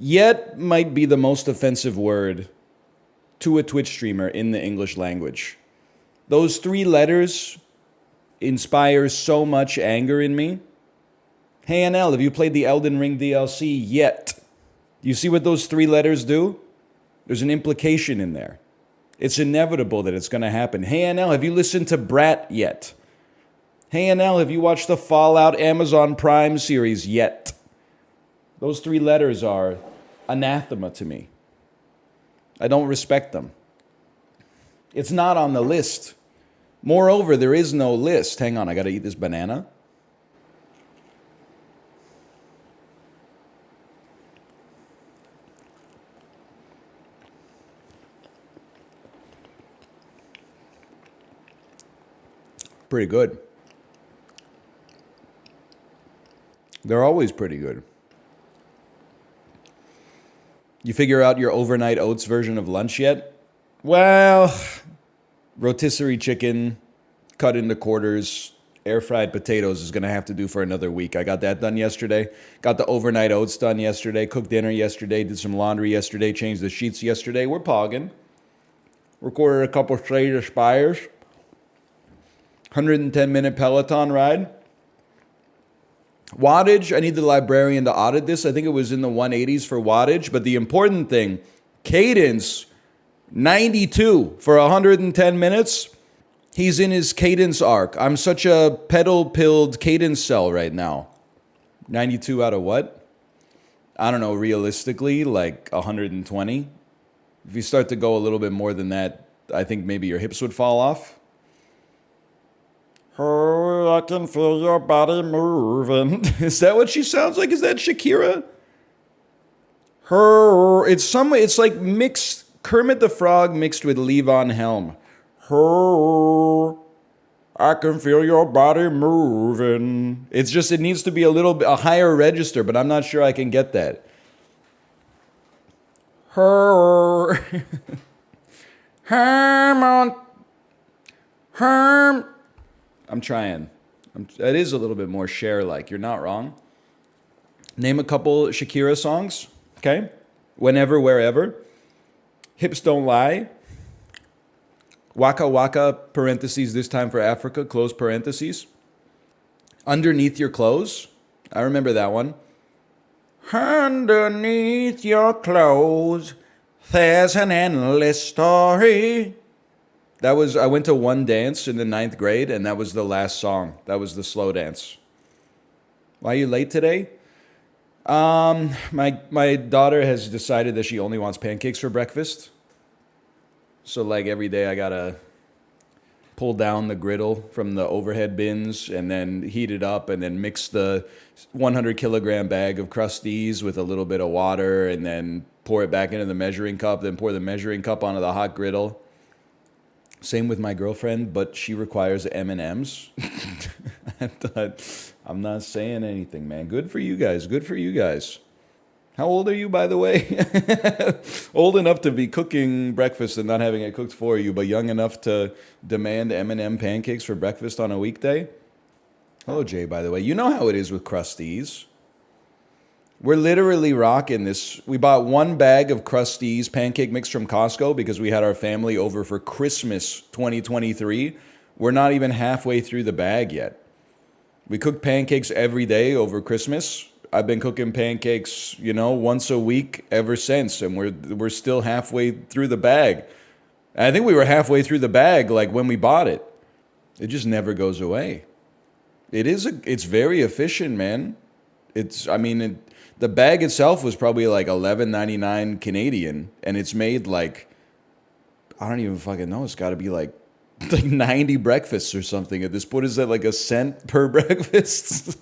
Yet might be the most offensive word to a Twitch streamer in the English language. Those 3 letters inspire so much anger in me. Hey NL, have you played the Elden Ring DLC yet? You see what those 3 letters do? There's an implication in there. It's inevitable that it's going to happen. Hey NL, have you listened to Brat yet? Hey NL, have you watched the Fallout Amazon Prime series yet? Those 3 letters are anathema to me. I don't respect them. It's not on the list. Moreover, there is no list. Hang on, I got to eat this banana. Pretty good. They're always pretty good. You figure out your overnight oats version of lunch yet? Well, rotisserie chicken, cut into quarters, air-fried potatoes is going to have to do for another week. I got that done yesterday. Got the overnight oats done yesterday. Cooked dinner yesterday. Did some laundry yesterday. Changed the sheets yesterday. We're pogging. Recorded a couple straight aspires. 110-minute Peloton ride. Wattage, I need the librarian to audit this. I think it was in the 180s for wattage. But the important thing, cadence, 92 for 110 minutes. He's in his cadence arc. I'm such a pedal-pilled cadence cell right now. 92 out of what? I don't know, realistically, like 120. If you start to go a little bit more than that, I think maybe your hips would fall off. Oh, I can feel your body moving. Is that what she sounds like? Is that Shakira? It's like mixed Kermit the Frog mixed with Levon Helm. I can feel your body moving. It's just, it needs to be a higher register, but I'm not sure I can get that. I'm trying. It is a little bit more Cher-like. You're not wrong. Name a couple Shakira songs, okay? Whenever, Wherever. Hips Don't Lie. Waka Waka, parentheses, This Time for Africa, close parentheses. Underneath Your Clothes. I remember that one. Underneath your clothes, there's an endless story. I went to one dance in the 9th grade, and that was the last song. That was the slow dance. Why are you late today? My daughter has decided that she only wants pancakes for breakfast. So like every day I gotta pull down the griddle from the overhead bins and then heat it up and then mix the 100 kilogram bag of Crusties with a little bit of water and then pour it back into the measuring cup, then pour the measuring cup onto the hot griddle. Same with my girlfriend, but she requires M&Ms. I'm not saying anything, man. Good for you guys. Good for you guys. How old are you, by the way? Old enough to be cooking breakfast and not having it cooked for you, but young enough to demand M&M pancakes for breakfast on a weekday? Hello, Jay, by the way. You know how it is with Crusties. We're literally rocking this. We bought one bag of Crusties pancake mix from Costco because we had our family over for Christmas 2023. We're not even halfway through the bag yet. We cook pancakes every day over Christmas. I've been cooking pancakes, once a week ever since, and we're still halfway through the bag. And I think we were halfway through the bag like when we bought it. It just never goes away. It's very efficient, man. The bag itself was probably like $11.99 Canadian, and it's made like, I don't even fucking know. It's got to be like 90 breakfasts or something at this point. Is that like a cent per breakfast?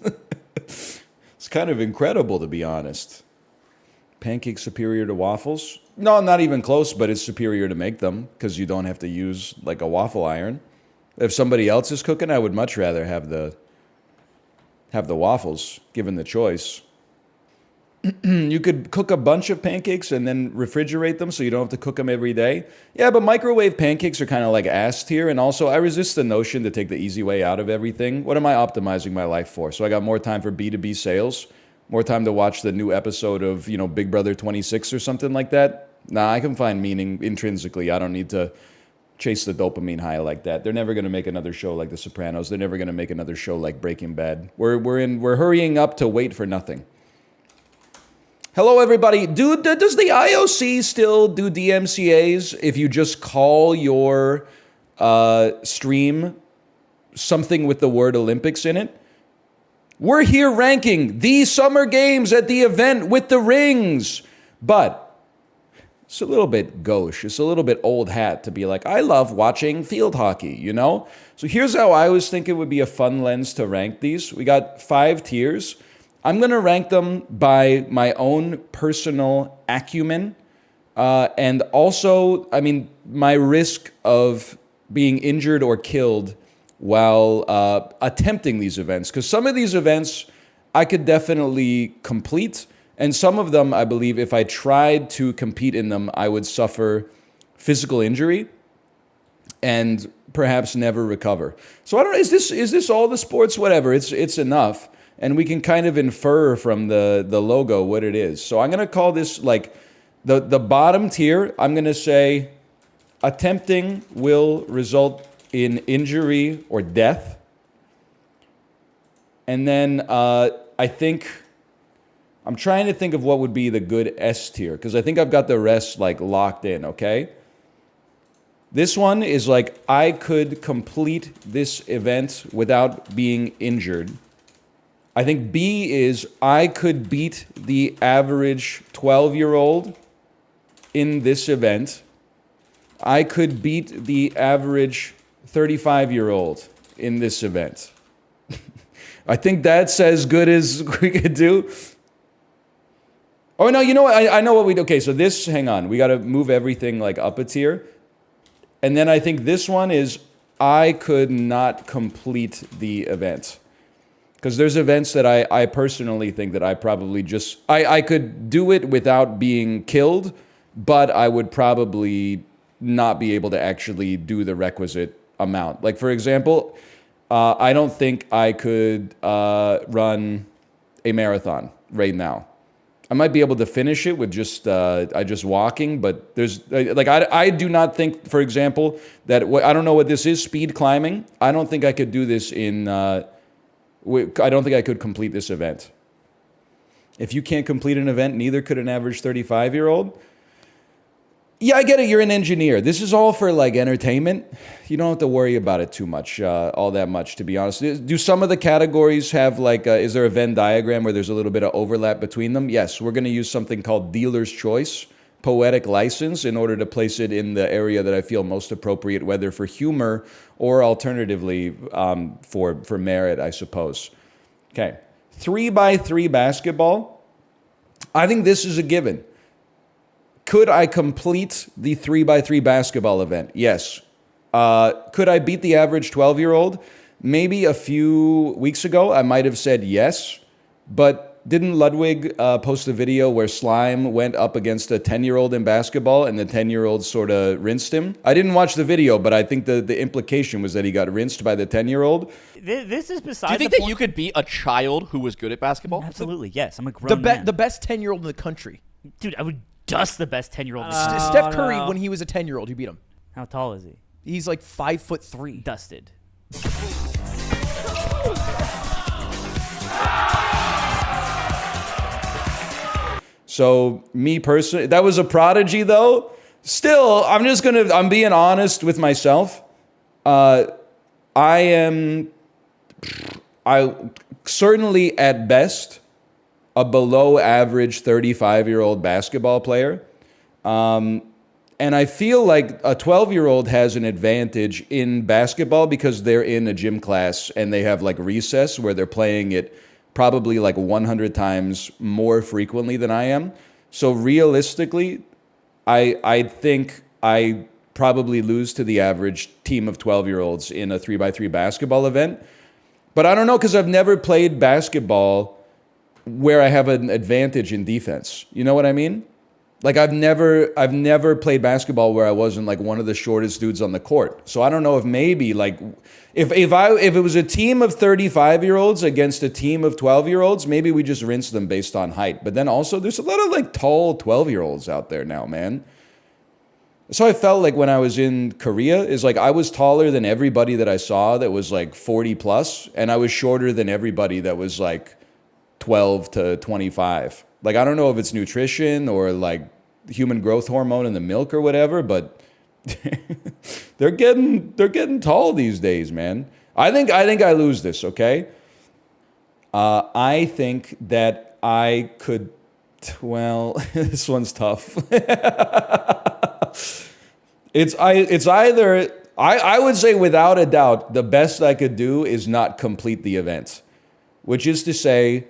It's kind of incredible, to be honest. Pancakes superior to waffles? No, not even close, but it's superior to make them because you don't have to use like a waffle iron. If somebody else is cooking, I would much rather have the waffles, given the choice. You could cook a bunch of pancakes and then refrigerate them so you don't have to cook them every day. Yeah, but microwave pancakes are kind of like ass tier. And also, I resist the notion to take the easy way out of everything. What am I optimizing my life for? So I got more time for B2B sales? more time to watch the new episode of, Big Brother 26 or something like that. Nah, I can find meaning intrinsically. I don't need to chase the dopamine high like that. They're never going to make another show like The Sopranos. They're never going to make another show like Breaking Bad. We're hurrying up to wait for nothing. Hello, everybody. Does the IOC still do DMCAs if you just call your stream something with the word Olympics in it? We're here ranking the Summer Games at the event with the rings. But it's a little bit gauche. It's a little bit old hat to be like, I love watching field hockey, So here's how I was thinking would be a fun lens to rank these. We got 5 tiers. I'm going to rank them by my own personal acumen. And also, my risk of being injured or killed while attempting these events. Because some of these events I could definitely complete. And some of them, I believe, if I tried to compete in them, I would suffer physical injury and perhaps never recover. So I don't know, is this all the sports? Whatever, it's enough. And we can kind of infer from the logo what it is. So I'm going to call this like the bottom tier. I'm going to say attempting will result in injury or death. And then I think... I'm trying to think of what would be the good S tier, because I think I've got the rest like locked in, okay? This one is like, I could complete this event without being injured. I think B is, I could beat the average 12-year-old in this event. I could beat the average 35-year-old in this event. I think that's as good as we could do. Oh, no, you know what? I know what we do. Okay, so this, hang on. We got to move everything like up a tier. And then I think this one is, I could not complete the event. Because there's events that I personally think that I probably just, I could do it without being killed, but I would probably not be able to actually do the requisite amount. Like, for example, I don't think I could run a marathon right now. I might be able to finish it with just walking, but there's like I do not think, for example, that I don't know what this is, speed climbing. I don't think I could do this I don't think I could complete this event. If you can't complete an event, neither could an average 35-year-old. Yeah, I get it. You're an engineer. This is all for like entertainment. You don't have to worry about it too much, all that much, to be honest. Do some of the categories have like, is there a Venn diagram where there's a little bit of overlap between them? Yes, we're going to use something called dealer's choice, poetic license, in order to place it in the area that I feel most appropriate, whether for humor or alternatively for merit, I suppose. Okay, 3x3 basketball. I think this is a given. Could I complete the 3x3 basketball event? Yes. Could I beat the average 12-year-old? Maybe a few weeks ago, I might have said yes. But didn't Ludwig post a video where Slime went up against a 10-year-old in basketball and the 10-year-old sort of rinsed him? I didn't watch the video, but I think the implication was that he got rinsed by the 10-year-old. This is beside the point. Do you think that you could beat a child who was good at basketball? Absolutely, yes. I'm a grown man. The best 10-year-old in the country. Dude, I would dust the best 10-year-old in the country. Steph Curry, when he was a 10-year-old, you beat him. How tall is he? He's like 5'3". Dusted. So me personally, that was a prodigy though. Still, I'm being honest with myself. I certainly at best a below average 35-year-old basketball player. And I feel like a 12-year-old has an advantage in basketball because they're in a gym class and they have like recess where they're playing it probably like 100 times more frequently than I am. So realistically, I think I probably lose to the average team of 12-year-olds in a 3x3 basketball event. But I don't know, because I've never played basketball where I have an advantage in defense. You know what I mean? Like I've never played basketball where I wasn't like one of the shortest dudes on the court. So I don't know if maybe like if it was a team of 35-year-olds against a team of 12-year-olds, maybe we just rinse them based on height. But then also there's a lot of like tall 12-year-olds out there now, man. So I felt like when I was in Korea is like I was taller than everybody that I saw that was like 40 plus, and I was shorter than everybody that was like 12 to 25. Like, I don't know if it's nutrition or like human growth hormone in the milk or whatever, but they're getting tall these days, man. I think I lose this, okay? I think that I could, well, this one's tough. It's either, I would say without a doubt, the best I could do is not complete the event, which is to say,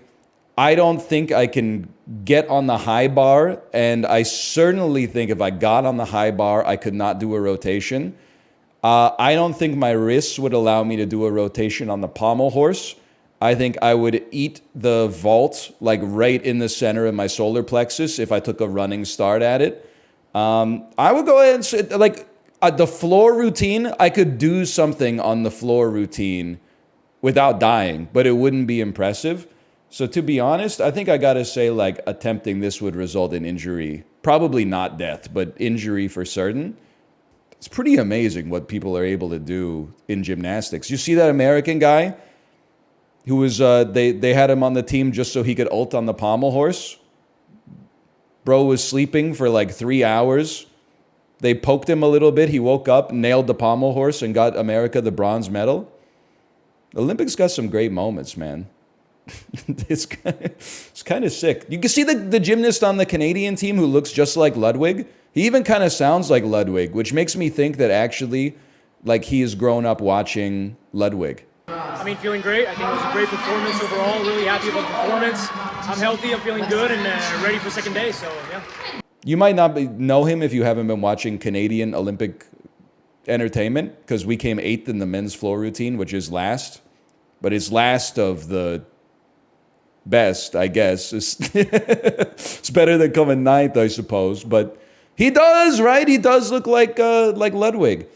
I don't think I can get on the high bar, and I certainly think if I got on the high bar, I could not do a rotation. I don't think my wrists would allow me to do a rotation on the pommel horse. I think I would eat the vault like right in the center of my solar plexus if I took a running start at it. I would go ahead and say, like, the floor routine, I could do something on the floor routine without dying, but it wouldn't be impressive. So to be honest, I think I got to say, like, attempting this would result in injury. Probably not death, but injury for certain. It's pretty amazing what people are able to do in gymnastics. You see that American guy who was, they had him on the team just so he could ult on the pommel horse? Bro was sleeping for like 3 hours. They poked him a little bit. He woke up, nailed the pommel horse, and got America the bronze medal. The Olympics got some great moments, man. It's kind of sick. You can see the gymnast on the Canadian team who looks just like Ludwig. He even kind of sounds like Ludwig, which makes me think that actually, like, he has grown up watching Ludwig. I mean, feeling great. I think it was a great performance overall. Really happy about the performance. I'm healthy. I'm feeling good and ready for second day. So, yeah. You might not know him if you haven't been watching Canadian Olympic entertainment, because we came 8th in the men's floor routine, which is last. But it's last of the best, I guess. It's better than coming 9th, I suppose. But he does, right? He does look like Ludwig.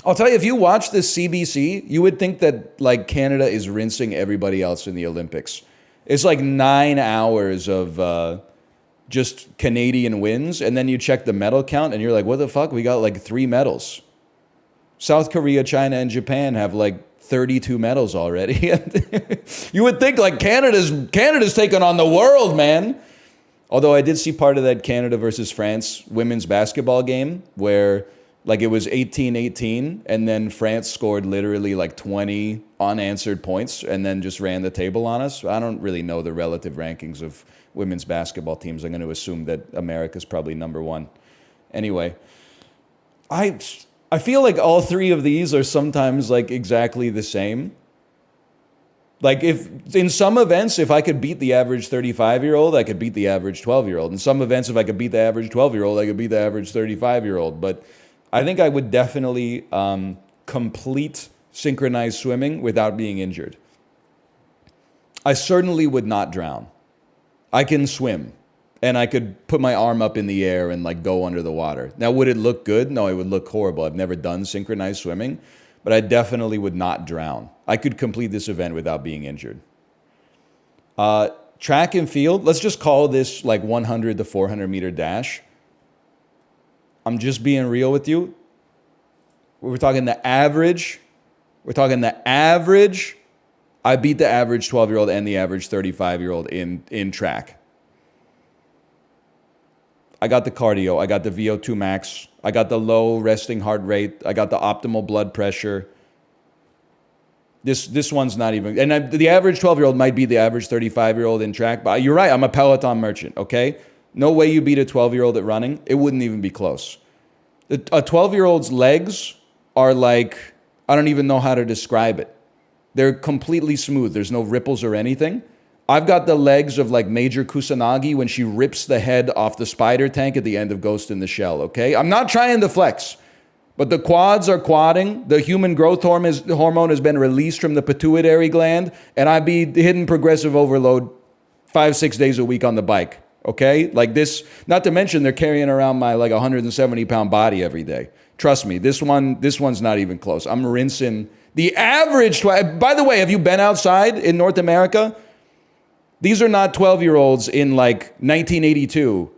I'll tell you, if you watch this CBC, you would think that like Canada is rinsing everybody else in the Olympics. It's like 9 hours of just Canadian wins, and then you check the medal count, and you're like, what the fuck? We got like 3 medals. South Korea, China, and Japan have like 32 medals already. You would think like Canada's taken on the world, man. Although I did see part of that Canada versus France women's basketball game where like it was 18-18, and then France scored literally like 20 unanswered points and then just ran the table on us. I don't really know the relative rankings of women's basketball teams. I'm going to assume that America's probably number 1. Anyway, I feel like all 3 of these are sometimes like exactly the same. Like if in some events, if I could beat the average 35-year-old, I could beat the average 12-year-old. In some events, if I could beat the average 12-year-old, I could beat the average 35-year-old. But I think I would definitely complete synchronized swimming without being injured. I certainly would not drown. I can swim, and I could put my arm up in the air and like go under the water. Now, would it look good? No, it would look horrible. I've never done synchronized swimming, but I definitely would not drown. I could complete this event without being injured. Track and field, let's just call this like 100 to 400 meter dash. I'm just being real with you. We're talking the average. I beat the average 12-year-old and the average 35-year-old in track. I got the cardio. I got the VO2 max. I got the low resting heart rate. I got the optimal blood pressure. This one's not even... And the average 12-year-old might be the average 35-year-old in track. But you're right. I'm a Peloton merchant, okay? No way you beat a 12-year-old at running. It wouldn't even be close. A 12-year-old's legs are like... I don't even know how to describe it. They're completely smooth. There's no ripples or anything. I've got the legs of like Major Kusanagi when she rips the head off the spider tank at the end of Ghost in the Shell, okay? I'm not trying to flex, but the quads are quadding. The human growth hormone has been released from the pituitary gland, and I be hitting progressive overload 5-6 days a week on the bike, Okay? Like this, not to mention they're carrying around my like 170-pound body every day. Trust me, this one's not even close. I'm rinsing the average. By the way, have you been outside in North America? These are not 12-year-olds in like 1982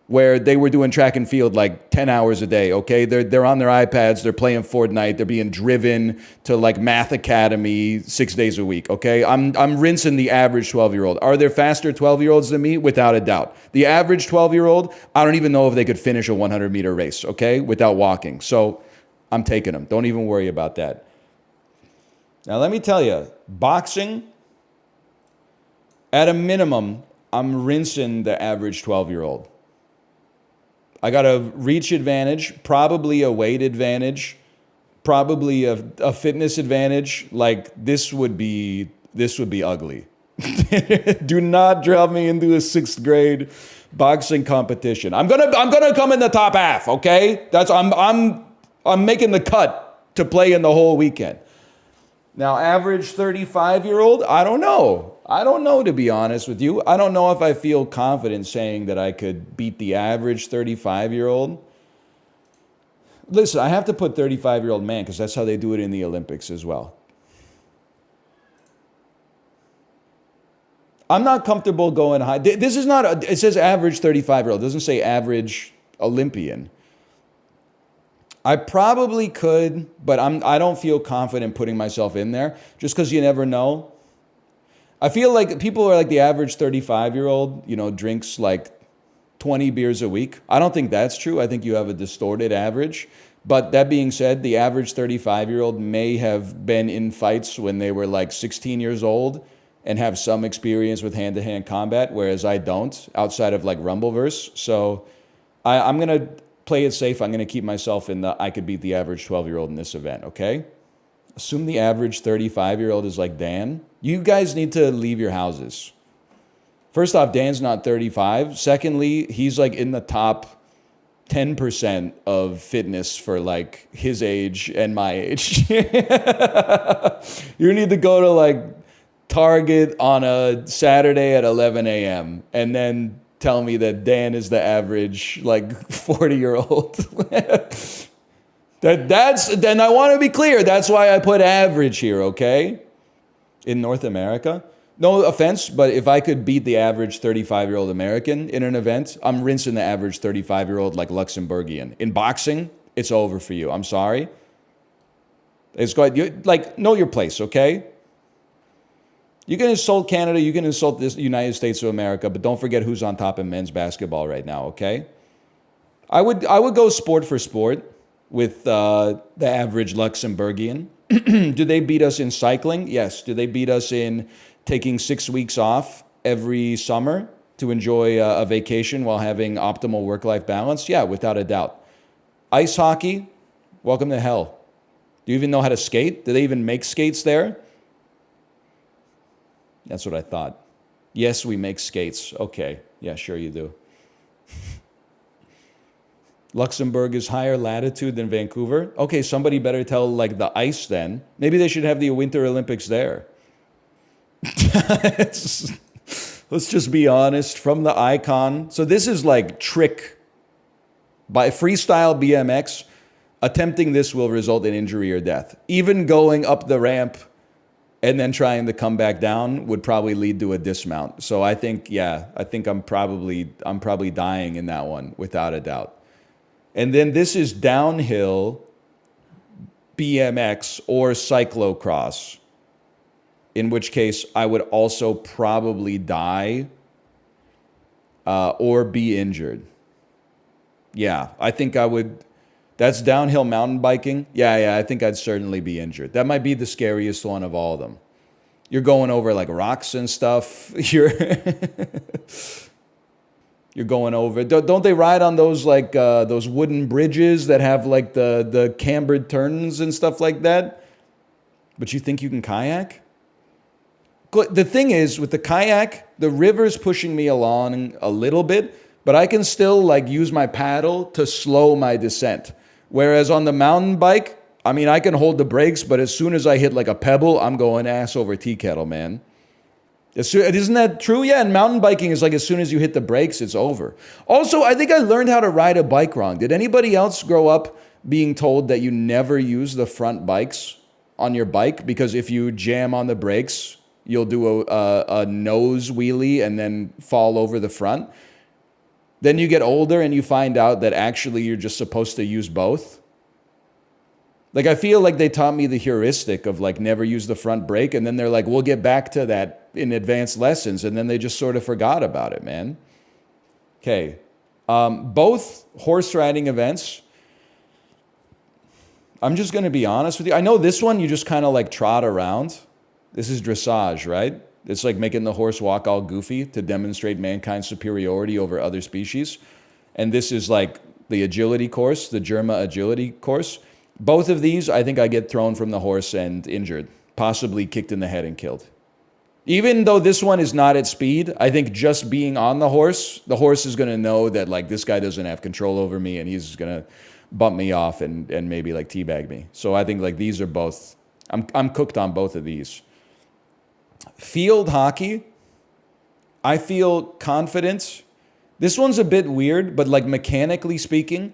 where they were doing track and field like 10 hours a day, okay? They're on their iPads, they're playing Fortnite, they're being driven to like math academy 6 days a week, okay? I'm rinsing the average 12-year-old. Are there faster 12-year-olds than me? Without a doubt. The average 12-year-old, I don't even know if they could finish a 100-meter race, okay, without walking. So I'm taking them. Don't even worry about that. Now let me tell you, boxing, at a minimum, I'm rinsing the average 12-year-old. I got a reach advantage, probably a weight advantage, probably a fitness advantage. Like this would be ugly. Do not drop me into a 6th grade boxing competition. I'm gonna come in the top half. Okay, I'm making the cut to play in the whole weekend. Now, average 35-year-old, I don't know. I don't know, to be honest with you. I don't know if I feel confident saying that I could beat the average 35-year-old. Listen, I have to put 35-year-old man because that's how they do it in the Olympics as well. I'm not comfortable going high. This is not, it says average 35-year-old. It doesn't say average Olympian. I probably could, but I don't feel confident putting myself in there just because you never know. I feel like people are like the average 35-year-old, drinks like 20 beers a week. I don't think that's true. I think you have a distorted average. But that being said, the average 35-year-old may have been in fights when they were like 16 years old and have some experience with hand-to-hand combat, whereas I don't, outside of like Rumbleverse. So I'm going to play it safe. I'm going to keep myself in the I could beat the average 12-year-old in this event, okay? Assume the average 35-year-old is like Dan. You guys need to leave your houses. First off, Dan's not 35. Secondly, he's like in the top 10% of fitness for like his age and my age. You need to go to like Target on a Saturday at 11 a.m. and then tell me that Dan is the average like 40-year-old. Then I want to be clear. That's why I put average here, okay? In North America. No offense, but if I could beat the average 35-year-old American in an event, I'm rinsing the average 35-year-old like Luxembourgian. In boxing, it's over for you. I'm sorry. It's good. Like, know your place, okay? You can insult Canada, you can insult the United States of America, but don't forget who's on top in men's basketball right now, okay? I would go sport for sport with the average Luxembourgian. Do they beat us in cycling? Yes. Do they beat us in taking 6 weeks off every summer to enjoy a vacation while having optimal work-life balance? Yeah, without a doubt. Ice hockey, welcome to hell. Do you even know how to skate? Do they even make skates there? That's what I thought. Yes, we make skates. Okay. Yeah, sure you do. Luxembourg is higher latitude than Vancouver. Okay, somebody better tell like the ice then. Maybe they should have the Winter Olympics there. Let's just be honest. From the icon. So this is like trick. By freestyle BMX, attempting this will result in injury or death. Even going up the ramp and then trying to come back down would probably lead to a dismount. So I think I'm probably dying in that one without a doubt. And then this is downhill BMX or cyclocross, in which case I would also probably die or be injured. Yeah, I think I would. That's downhill mountain biking. Yeah, I think I'd certainly be injured. That might be the scariest one of all of them. You're going over like rocks and stuff. You're going over. Don't they ride on those like those wooden bridges that have like the cambered turns and stuff like that? But you think you can kayak? The thing is, with the kayak, the river's pushing me along a little bit, but I can still like use my paddle to slow my descent. Whereas on the mountain bike, I mean, I can hold the brakes, but as soon as I hit like a pebble, I'm going ass over tea kettle, man. Isn't that true? Yeah, and mountain biking is like as soon as you hit the brakes, it's over. Also, I think I learned how to ride a bike wrong. Did anybody else grow up being told that you never use the front bikes on your bike because if you jam on the brakes, you'll do a nose wheelie and then fall over the front? Then you get older and you find out that actually you're just supposed to use both. Like, I feel like they taught me the heuristic of like never use the front brake, and then they're like, we'll get back to that in advanced lessons, and then they just sort of forgot about it, man. Okay. Both horse riding events, I'm just going to be honest with you. I know this one you just kind of like trot around. This is dressage, right? It's like making the horse walk all goofy to demonstrate mankind's superiority over other species. And this is like the agility course, the Germa agility course. Both of these, I think I get thrown from the horse and injured, possibly kicked in the head and killed. Even though this one is not at speed, I think just being on the horse is going to know that like this guy doesn't have control over me and he's going to bump me off and maybe like teabag me. So I think like these are both, I'm cooked on both of these. Field hockey, I feel confident. This one's a bit weird, but like mechanically speaking,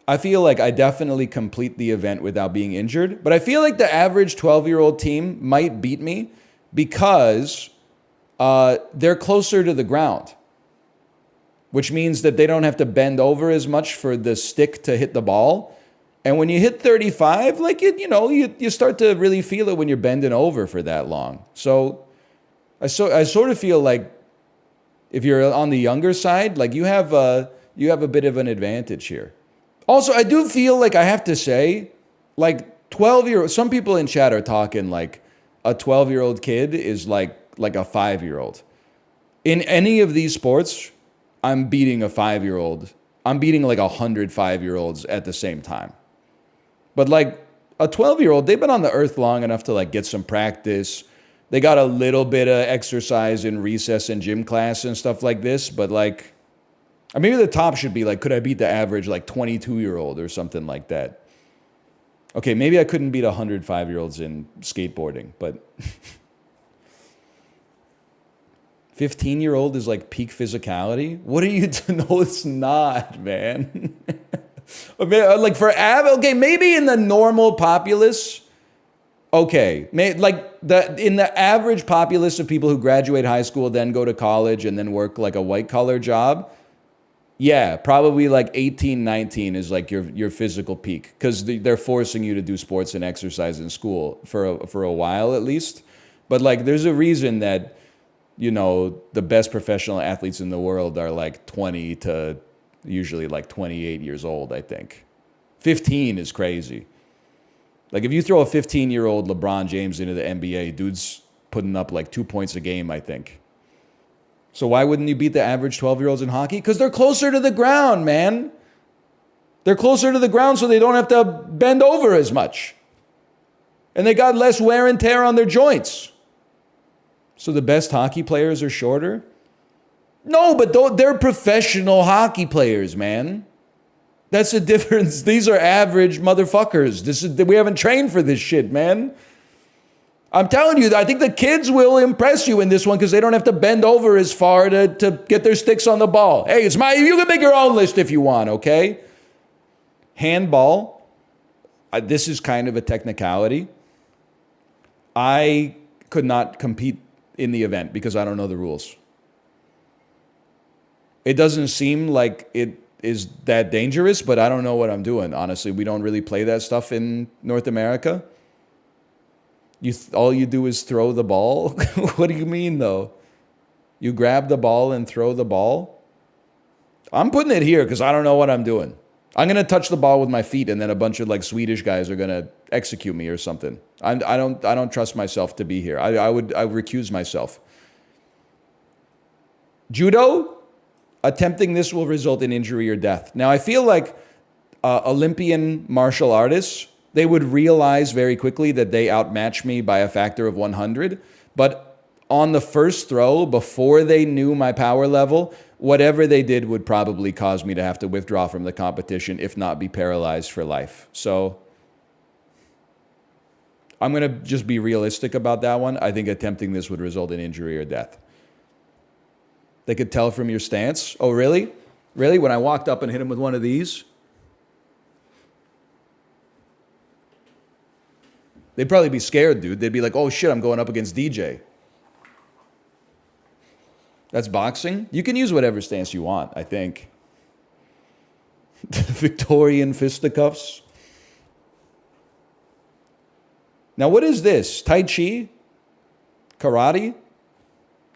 I feel like I definitely complete the event without being injured. But I feel like the average 12-year-old team might beat me because they're closer to the ground, which means that they don't have to bend over as much for the stick to hit the ball. And when you hit 35, like, you start to really feel it when you're bending over for that long. So I sort of feel like if you're on the younger side, like you have a bit of an advantage here. Also, I do feel like I have to say, like 12-year-old, some people in chat are talking like a 12-year-old kid is like a 5-year-old. In any of these sports, I'm beating a 5-year-old. I'm beating like 100 5-year-olds at the same time. But like a 12-year-old, they've been on the earth long enough to like get some practice. They got a little bit of exercise in recess and gym class and stuff like this, but like, maybe the top should be like, could I beat the average like 22-year-old or something like that? Okay, maybe I couldn't beat 100 5-year-olds in skateboarding, but 15-year-old is like peak physicality? What are you to know? It's not, man. Like for okay, maybe in the normal populace, okay, like in the average populace of people who graduate high school, then go to college and then work like a white collar job, yeah, probably like 18, 19 is like your physical peak because they're forcing you to do sports and exercise in school for a while at least. But like there's a reason that, the best professional athletes in the world are like 20 to usually like 28 years old, I think. 15 is crazy. Like if you throw a 15-year-old LeBron James into the NBA, dude's putting up like 2 points a game, I think. So why wouldn't you beat the average 12-year-olds in hockey? Because they're closer to the ground, man. They're closer to the ground so they don't have to bend over as much. And they got less wear and tear on their joints. So the best hockey players are shorter? No, but they're professional hockey players, man. That's the difference. These are average motherfuckers. We haven't trained for this shit, man. I'm telling you, I think the kids will impress you in this one because they don't have to bend over as far to get their sticks on the ball. Hey, you can make your own list if you want, okay? Handball. This is kind of a technicality. I could not compete in the event because I don't know the rules. It doesn't seem like it is that dangerous, but I don't know what I'm doing. Honestly, we don't really play that stuff in North America. All you do is throw the ball. What do you mean, though? You grab the ball and throw the ball? I'm putting it here because I don't know what I'm doing. I'm going to touch the ball with my feet, and then a bunch of like Swedish guys are going to execute me or something. I don't trust myself to be here. I would recuse myself. Judo. Attempting this will result in injury or death. Now, I feel like Olympian martial artists, they would realize very quickly that they outmatch me by a factor of 100. But on the first throw, before they knew my power level, whatever they did would probably cause me to have to withdraw from the competition, if not be paralyzed for life. So I'm going to just be realistic about that one. I think attempting this would result in injury or death. They could tell from your stance. Oh, really? Really? When I walked up and hit him with one of these? They'd probably be scared, dude. They'd be like, oh shit, I'm going up against DJ. That's boxing? You can use whatever stance you want, I think. Victorian fisticuffs. Now, what is this? Tai Chi? Karate?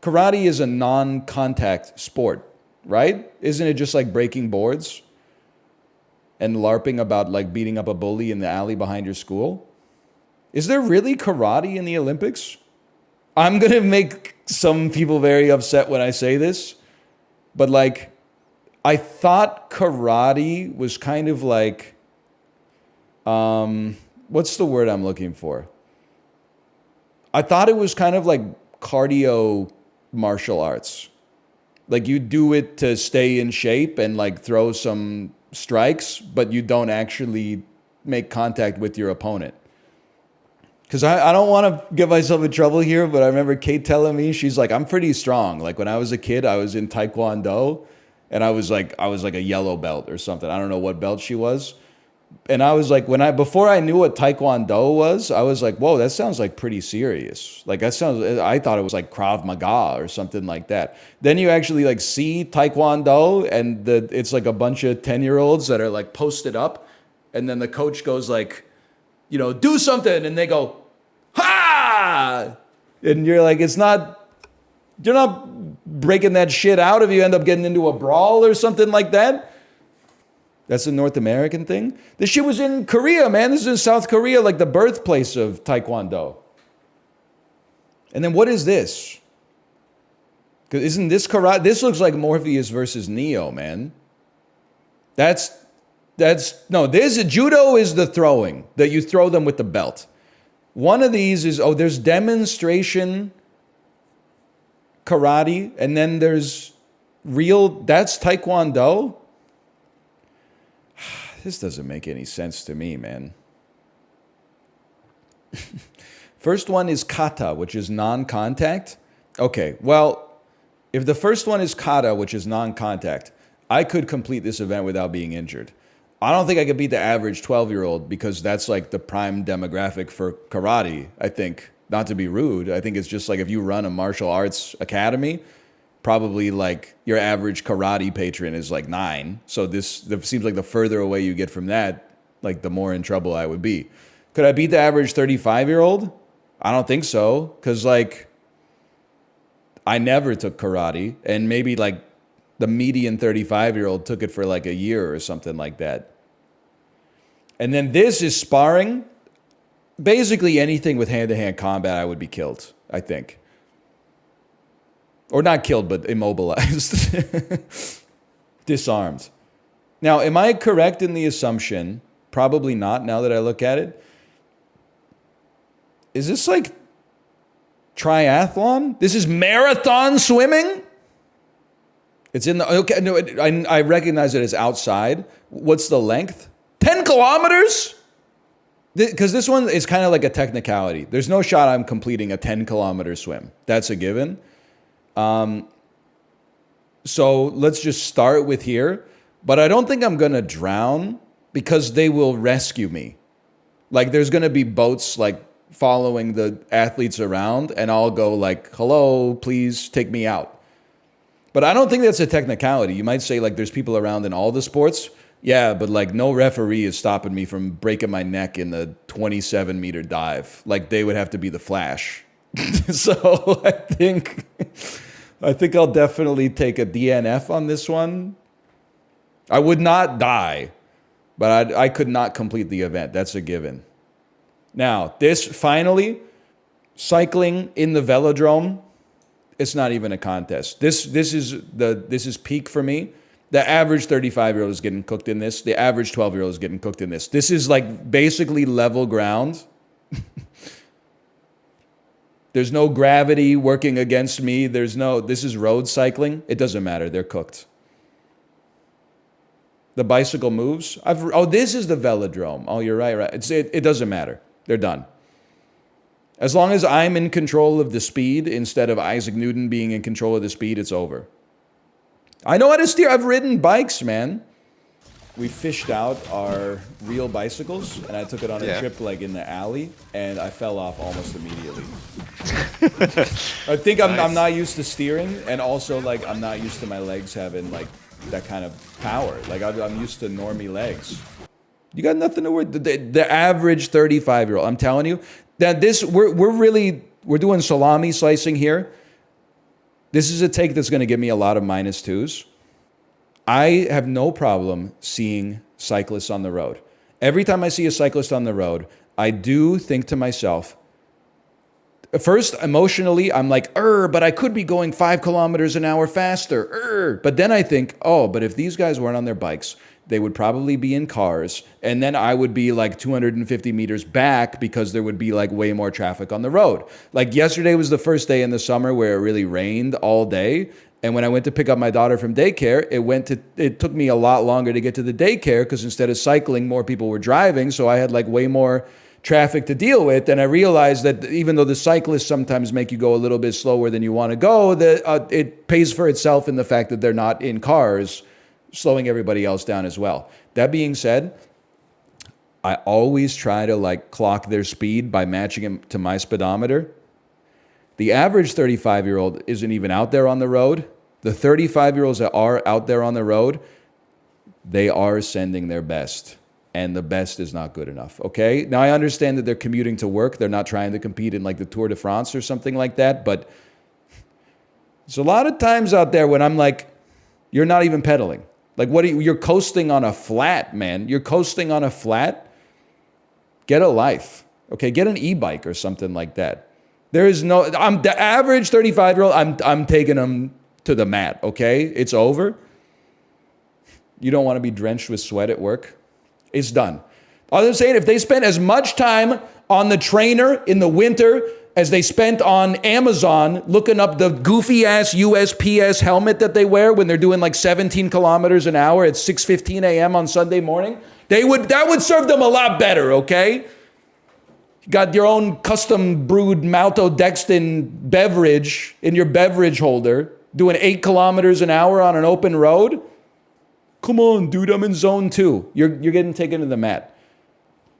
Karate is a non-contact sport, right? Isn't it just like breaking boards and LARPing about like beating up a bully in the alley behind your school? Is there really karate in the Olympics? I'm going to make some people very upset when I say this, but like, I thought karate was kind of like, what's the word I'm looking for? I thought it was kind of like cardio martial arts. Like you do it to stay in shape and like throw some strikes, but you don't actually make contact with your opponent. Because I don't want to get myself in trouble here, but I remember Kate telling me, she's like, I'm pretty strong. Like when I was a kid, I was in Taekwondo and I was like a yellow belt or something. I don't know what belt she was. And I was like, before I knew what Taekwondo was, I was like, whoa, that sounds like pretty serious. Like I thought it was like Krav Maga or something like that. Then you actually like see Taekwondo and it's like a bunch of 10-year-olds that are like posted up. And then the coach goes like, you know, do something. And they go, ha! And you're like, you're not breaking that shit out if you end up getting into a brawl or something like that. That's a North American thing. This shit was in Korea, man. This is in South Korea, like the birthplace of Taekwondo. And then what is this? Because isn't this karate? This looks like Morpheus versus Neo, man. Judo is the throwing, that you throw them with the belt. One of these is, there's demonstration karate, and then there's that's Taekwondo. This doesn't make any sense to me, man. First one is kata, which is non-contact. Okay, well, if the first one is kata, which is non-contact, I could complete this event without being injured. I don't think I could beat the average 12-year-old because that's like the prime demographic for karate, I think. Not to be rude. I think it's just like if you run a martial arts academy, probably like your average karate patron is like 9. So this seems like the further away you get from that, like the more in trouble I would be. Could I beat the average 35-year-old? I don't think so. Because like I never took karate, and maybe like the median 35-year-old took it for like a year or something like that. And then this is sparring. Basically anything with hand-to-hand combat, I would be killed, I think. Or not killed, but immobilized. Disarmed. Now, am I correct in the assumption? Probably not, now that I look at it. Is this like triathlon? This is marathon swimming? It's in the... Okay, no, I recognize it as outside. What's the length? 10 kilometers? Because this one is kind of like a technicality. There's no shot I'm completing a 10-kilometer swim. That's a given. So let's just start with here. But I don't think I'm going to drown because they will rescue me. Like there's going to be boats like following the athletes around, and I'll go like, hello, please take me out. But I don't think that's a technicality. You might say like there's people around in all the sports. Yeah, but like no referee is stopping me from breaking my neck in the 27-meter dive. Like they would have to be the Flash. So I think I'll definitely take a DNF on this one. I would not die, but I could not complete the event. That's a given. Now, this finally, cycling in the velodrome, it's not even a contest. This is peak for me. The average 35-year-old is getting cooked in this. The average 12-year-old is getting cooked in this. This is like basically level ground. There's no gravity working against me. This is road cycling. It doesn't matter. They're cooked. The bicycle moves. This is the velodrome. Oh, you're right. It doesn't matter. They're done. As long as I'm in control of the speed instead of Isaac Newton being in control of the speed, it's over. I know how to steer. I've ridden bikes, man. We fished out our real bicycles, and I took it on a trip like in the alley, and I fell off almost immediately. I think I'm not used to steering, and also like I'm not used to my legs having like that kind of power. Like I'm used to normie legs. You got nothing to worry. The average 35-year-old. I'm telling you that we're doing salami slicing here. This is a take that's going to give me a lot of -2s. I have no problem seeing cyclists on the road. Every time I see a cyclist on the road, I do think to myself, first, emotionally, I'm like, but I could be going 5 kilometers an hour faster. But then I think, but if these guys weren't on their bikes, they would probably be in cars. And then I would be like 250 meters back because there would be like way more traffic on the road. Like yesterday was the first day in the summer where it really rained all day. And when I went to pick up my daughter from daycare, it took me a lot longer to get to the daycare because instead of cycling, more people were driving. So I had like way more traffic to deal with. And I realized that even though the cyclists sometimes make you go a little bit slower than you want to go, that it pays for itself in the fact that they're not in cars, slowing everybody else down as well. That being said, I always try to like clock their speed by matching them to my speedometer. The average 35-year-old isn't even out there on the road. The 35-year-olds that are out there on the road, they are sending their best. And the best is not good enough, okay? Now, I understand that they're commuting to work. They're not trying to compete in like the Tour de France or something like that. But there's a lot of times out there when I'm like, you're not even pedaling. Like, you're coasting on a flat, man. You're coasting on a flat. Get a life, okay? Get an e-bike or something like that. There is no, I'm the average 35-year-old, I'm taking them to the mat, okay? It's over. You don't want to be drenched with sweat at work. It's done. I'm saying if they spent as much time on the trainer in the winter as they spent on Amazon looking up the goofy-ass USPS helmet that they wear when they're doing like 17 kilometers an hour at 6:15 a.m. on Sunday morning, that would serve them a lot better, okay? Got your own custom brewed maltodextrin beverage in your beverage holder, doing 8 kilometers an hour on an open road. Come on, dude, I'm in zone 2. You're getting taken to the mat.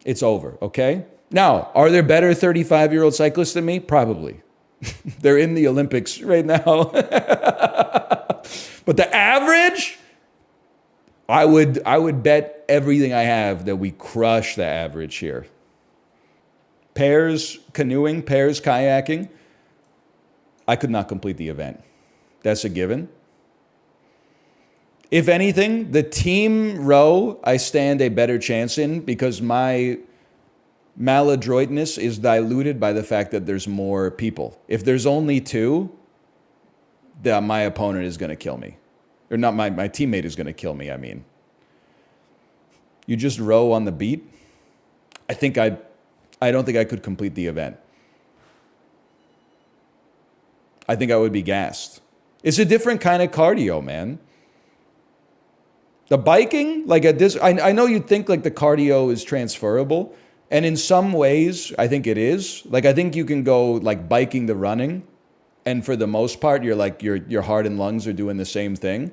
It's over, okay? Now, are there better 35-year-old cyclists than me? Probably. They're in the Olympics right now. But the average, I would bet everything I have that we crush the average here. Pairs canoeing, pairs kayaking, I could not complete the event. That's a given. If anything, the team row I stand a better chance in because my maladroitness is diluted by the fact that there's more people. If there's only 2, then my opponent is going to kill me. Or not, my teammate is going to kill me, I mean. You just row on the beat? I don't think I could complete the event. I think I would be gassed. It's a different kind of cardio, man. The biking, like at this, I know you'd think like the cardio is transferable, and in some ways, I think it is. Like I think you can go like biking to running, and for the most part, you're like your heart and lungs are doing the same thing.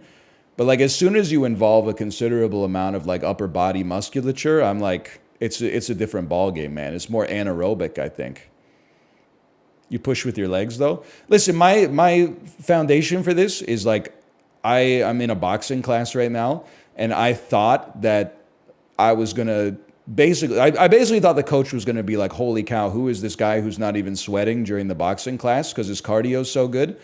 But like as soon as you involve a considerable amount of like upper body musculature, I'm like, it's a different ball game, man. It's more anaerobic, I think. You push with your legs, though. Listen, my foundation for this is like I'm in a boxing class right now, and I thought that I was gonna I basically thought the coach was gonna be like, "Holy cow, who is this guy who's not even sweating during the boxing class because his cardio is so good?"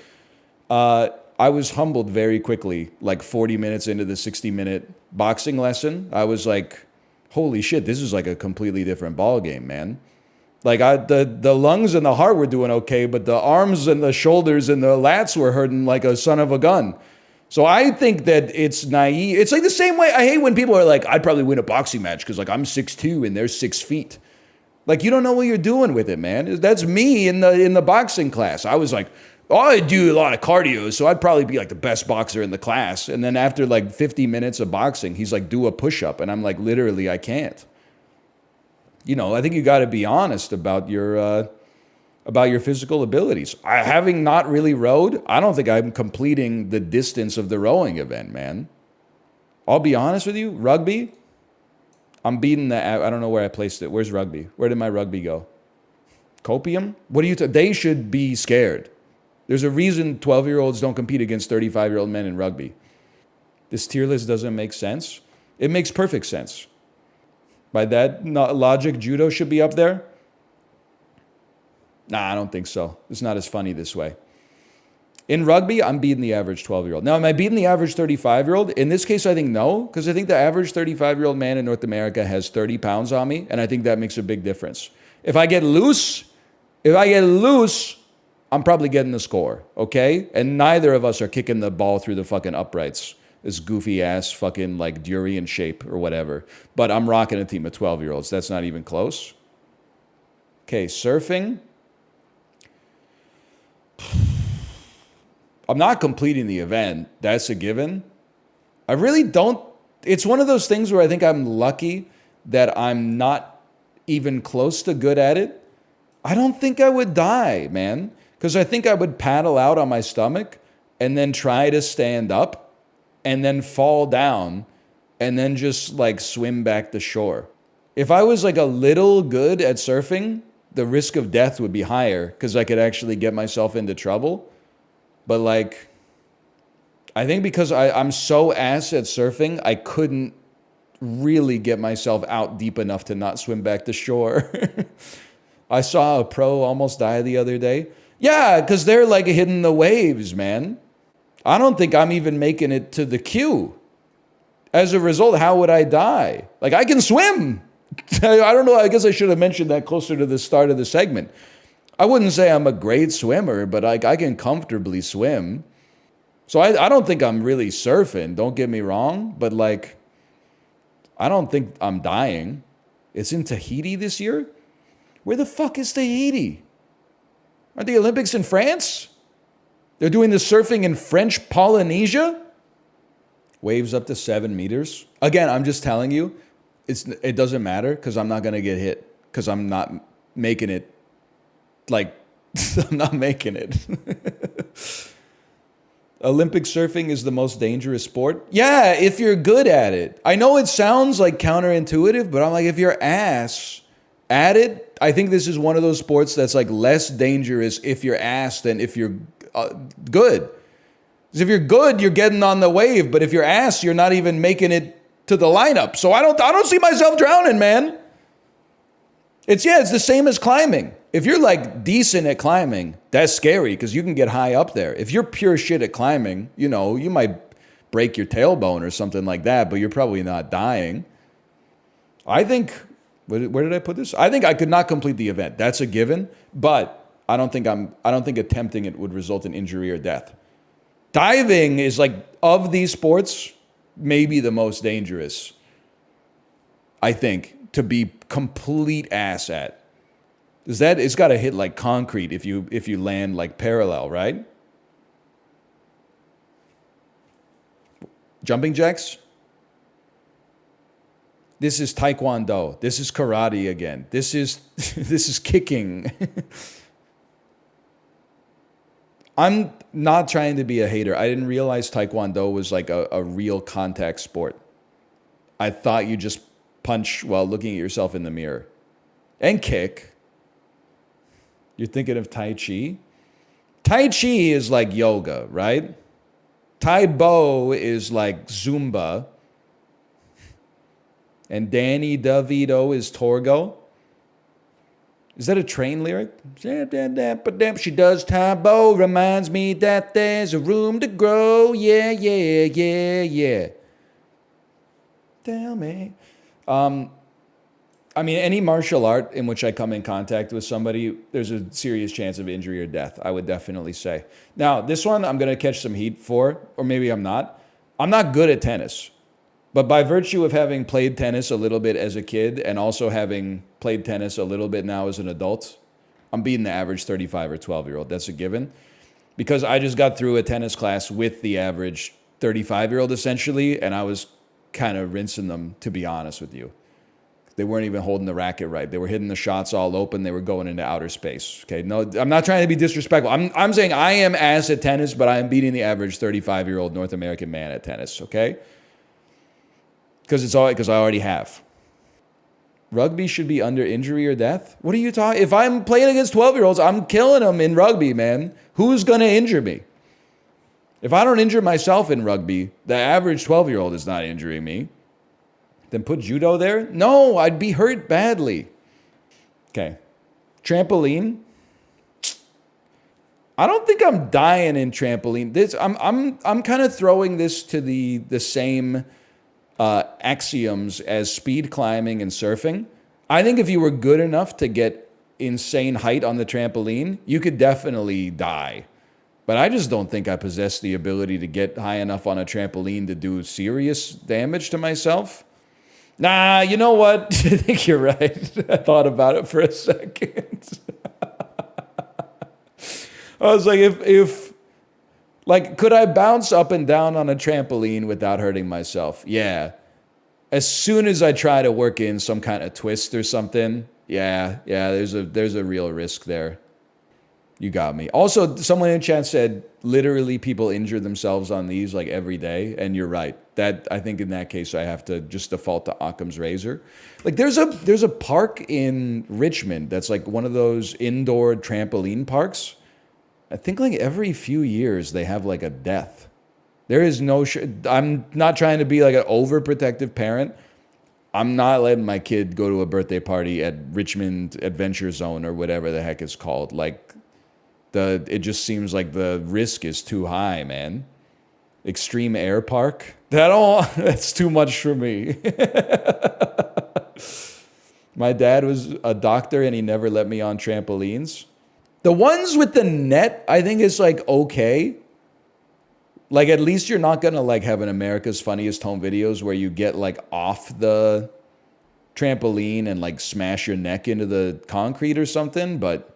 I was humbled very quickly. Like 40 minutes into the 60-minute boxing lesson, I was like, holy shit, this is like a completely different ball game, man. Like the lungs and the heart were doing okay, but the arms and the shoulders and the lats were hurting like a son of a gun. So I think that it's naive. It's like the same way I hate when people are like, I'd probably win a boxing match because like I'm 6'2" and they're 6 feet. Like you don't know what you're doing with it, man. That's me in the boxing class. I was like, I do a lot of cardio, so I'd probably be like the best boxer in the class. And then after like 50 minutes of boxing, he's like, do a push-up. And I'm like, literally, I can't. You know, I think you got to be honest about your about your physical abilities. Having not really rowed, I don't think I'm completing the distance of the rowing event, man. I'll be honest with you, rugby, I'm beating I don't know where I placed it. Where's rugby? Where did my rugby go? Copium? What do you... They should be scared. There's a reason 12-year-olds don't compete against 35-year-old men in rugby. This tier list doesn't make sense. It makes perfect sense. By that logic, judo should be up there. Nah, I don't think so. It's not as funny this way. In rugby, I'm beating the average 12-year-old. Now, am I beating the average 35-year-old? In this case, I think no, because I think the average 35-year-old man in North America has 30 pounds on me, and I think that makes a big difference. If I get loose, I'm probably getting the score, okay? And neither of us are kicking the ball through the fucking uprights. This goofy-ass fucking, like, durian shape or whatever. But I'm rocking a team of 12-year-olds. That's not even close. Okay, surfing. I'm not completing the event. That's a given. I really don't. It's one of those things where I think I'm lucky that I'm not even close to good at it. I don't think I would die, man. Because I think I would paddle out on my stomach and then try to stand up and then fall down and then just like swim back to shore. If I was like a little good at surfing, the risk of death would be higher because I could actually get myself into trouble. But like, I think because I'm so ass at surfing, I couldn't really get myself out deep enough to not swim back to shore. I saw a pro almost die the other day. Yeah, because they're like hitting the waves, man. I don't think I'm even making it to the queue. As a result, how would I die? Like, I can swim. I don't know. I guess I should have mentioned that closer to the start of the segment. I wouldn't say I'm a great swimmer, but I can comfortably swim. So I don't think I'm really surfing, don't get me wrong. But like, I don't think I'm dying. It's in Tahiti this year? Where the fuck is Tahiti? Aren't the Olympics in France? They're doing the surfing in French Polynesia? Waves up to 7 meters. Again, I'm just telling you, it doesn't matter because I'm not going to get hit because I'm not making it. Like, I'm not making it. Olympic surfing is the most dangerous sport. Yeah, if you're good at it. I know it sounds like counterintuitive, but I'm like, if you're ass at it, I think this is one of those sports that's like less dangerous if you're ass than if you're good. Because if you're good, you're getting on the wave, but if you're ass, you're not even making it to the lineup. So I don't see myself drowning, man. It's the same as climbing. If you're like decent at climbing, that's scary because you can get high up there. If you're pure shit at climbing, you know, you might break your tailbone or something like that, but you're probably not dying. I think, where did I put this? I think I could not complete the event. That's a given, but I don't think attempting it would result in injury or death. Diving is like, of these sports, maybe the most dangerous, I think, to be complete ass at. Is that it's got to hit like concrete if you land like parallel, right? Jumping jacks? This is taekwondo. This is karate again. This is kicking. I'm not trying to be a hater. I didn't realize taekwondo was like a real contact sport. I thought you just punch while looking at yourself in the mirror. And kick. You're thinking of Tai Chi? Tai Chi is like yoga, right? Tai Bo is like Zumba. And Danny DeVito is Torgo. Is that a Train lyric? She does Tai Bo, reminds me that there's a room to grow. Yeah, yeah, yeah, yeah. Tell me. I mean, any martial art in which I come in contact with somebody, there's a serious chance of injury or death, I would definitely say. Now, this one I'm going to catch some heat for, or maybe I'm not. I'm not good at tennis. But by virtue of having played tennis a little bit as a kid and also having played tennis a little bit now as an adult, I'm beating the average 35 or 12-year-old. That's a given. Because I just got through a tennis class with the average 35-year-old essentially, and I was kind of rinsing them, to be honest with you. They weren't even holding the racket right. They were hitting the shots all open. They were going into outer space. Okay, no, I'm not trying to be disrespectful. I'm saying I am ass at tennis, but I am beating the average 35-year-old North American man at tennis. Okay, because I already have. Rugby should be under injury or death. What are you talking? If I'm playing against 12-year-olds, I'm killing them in rugby, man. Who's gonna injure me? If I don't injure myself in rugby, the average 12-year-old is not injuring me. Then put judo there? No, I'd be hurt badly. Okay. Trampoline. I don't think I'm dying in trampoline. I'm kind of throwing this to the same axioms as speed climbing and surfing. I think if you were good enough to get insane height on the trampoline, you could definitely die. But I just don't think I possess the ability to get high enough on a trampoline to do serious damage to myself. Nah, you know what? I think you're right. I thought about it for a second. I was like, if could I bounce up and down on a trampoline without hurting myself? Yeah. As soon as I try to work in some kind of twist or something, yeah, there's a real risk there. You got me. Also, someone in chat said literally people injure themselves on these like every day, and you're right. That I think in that case I have to just default to Occam's razor. Like there's a park in Richmond that's like one of those indoor trampoline parks. I think like every few years they have like a death. There is no I'm not trying to be like an overprotective parent. I'm not letting my kid go to a birthday party at Richmond Adventure Zone or whatever the heck it's called. Like it just seems like the risk is too high, man. Extreme Air Park. That's too much for me. My dad was a doctor and he never let me on trampolines. The ones with the net, I think is like okay. Like at least you're not gonna like have an America's Funniest Home Videos where you get like off the trampoline and like smash your neck into the concrete or something, but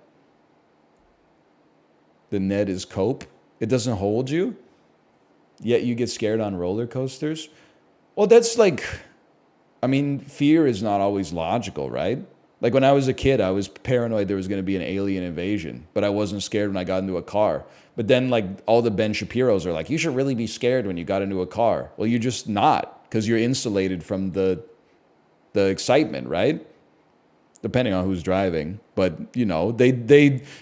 the net is cope. It doesn't hold you. Yet you get scared on roller coasters. Well, that's like, I mean, fear is not always logical, right? Like when I was a kid, I was paranoid there was going to be an alien invasion, but I wasn't scared when I got into a car. But then like all the Ben Shapiros are like, you should really be scared when you got into a car. Well, you're just not, because you're insulated from the excitement, right? Depending on who's driving. But, you know, they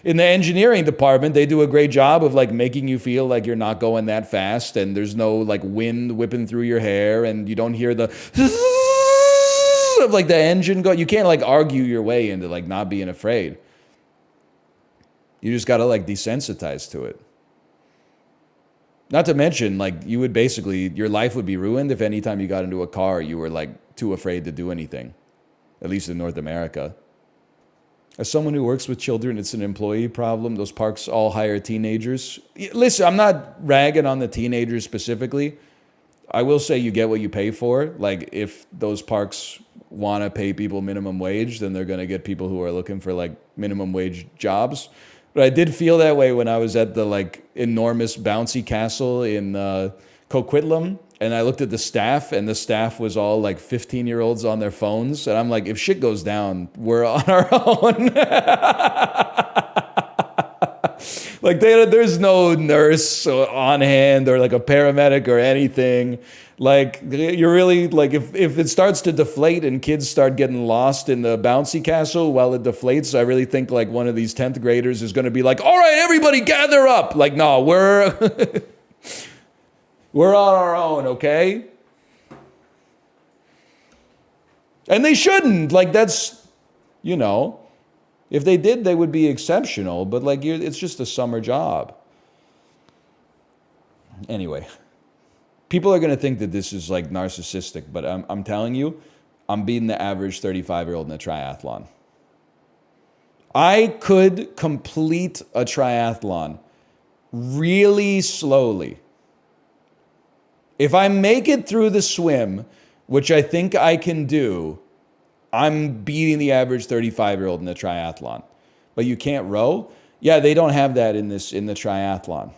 in the engineering department, they do a great job of like making you feel like you're not going that fast and there's no like wind whipping through your hair and you don't hear the of like the engine go. You can't like argue your way into like not being afraid. You just got to like desensitize to it. Not to mention, like, you would basically, your life would be ruined if anytime you got into a car, you were like too afraid to do anything. At least in North America. As someone who works with children, it's an employee problem. Those parks all hire teenagers. Listen, I'm not ragging on the teenagers specifically. I will say you get what you pay for. Like, if those parks want to pay people minimum wage, then they're going to get people who are looking for, like, minimum wage jobs. But I did feel that way when I was at the, like, enormous bouncy castle in Coquitlam. And I looked at the staff, and the staff was all like 15-year-olds on their phones. And I'm like, if shit goes down, we're on our own. Like, there's no nurse on hand or like a paramedic or anything. Like, you're really, like, if it starts to deflate and kids start getting lost in the bouncy castle while it deflates, I really think like one of these 10th graders is going to be like, all right, everybody gather up. Like, no, we're... We're on our own, okay? And they shouldn't. Like, that's, you know, if they did, they would be exceptional. But, like, it's just a summer job. Anyway, people are going to think that this is, like, narcissistic. But I'm telling you, I'm beating the average 35-year-old in a triathlon. I could complete a triathlon really slowly. If I make it through the swim, which I think I can do, I'm beating the average 35-year-old in the triathlon. But you can't row? Yeah, they don't have that in the triathlon.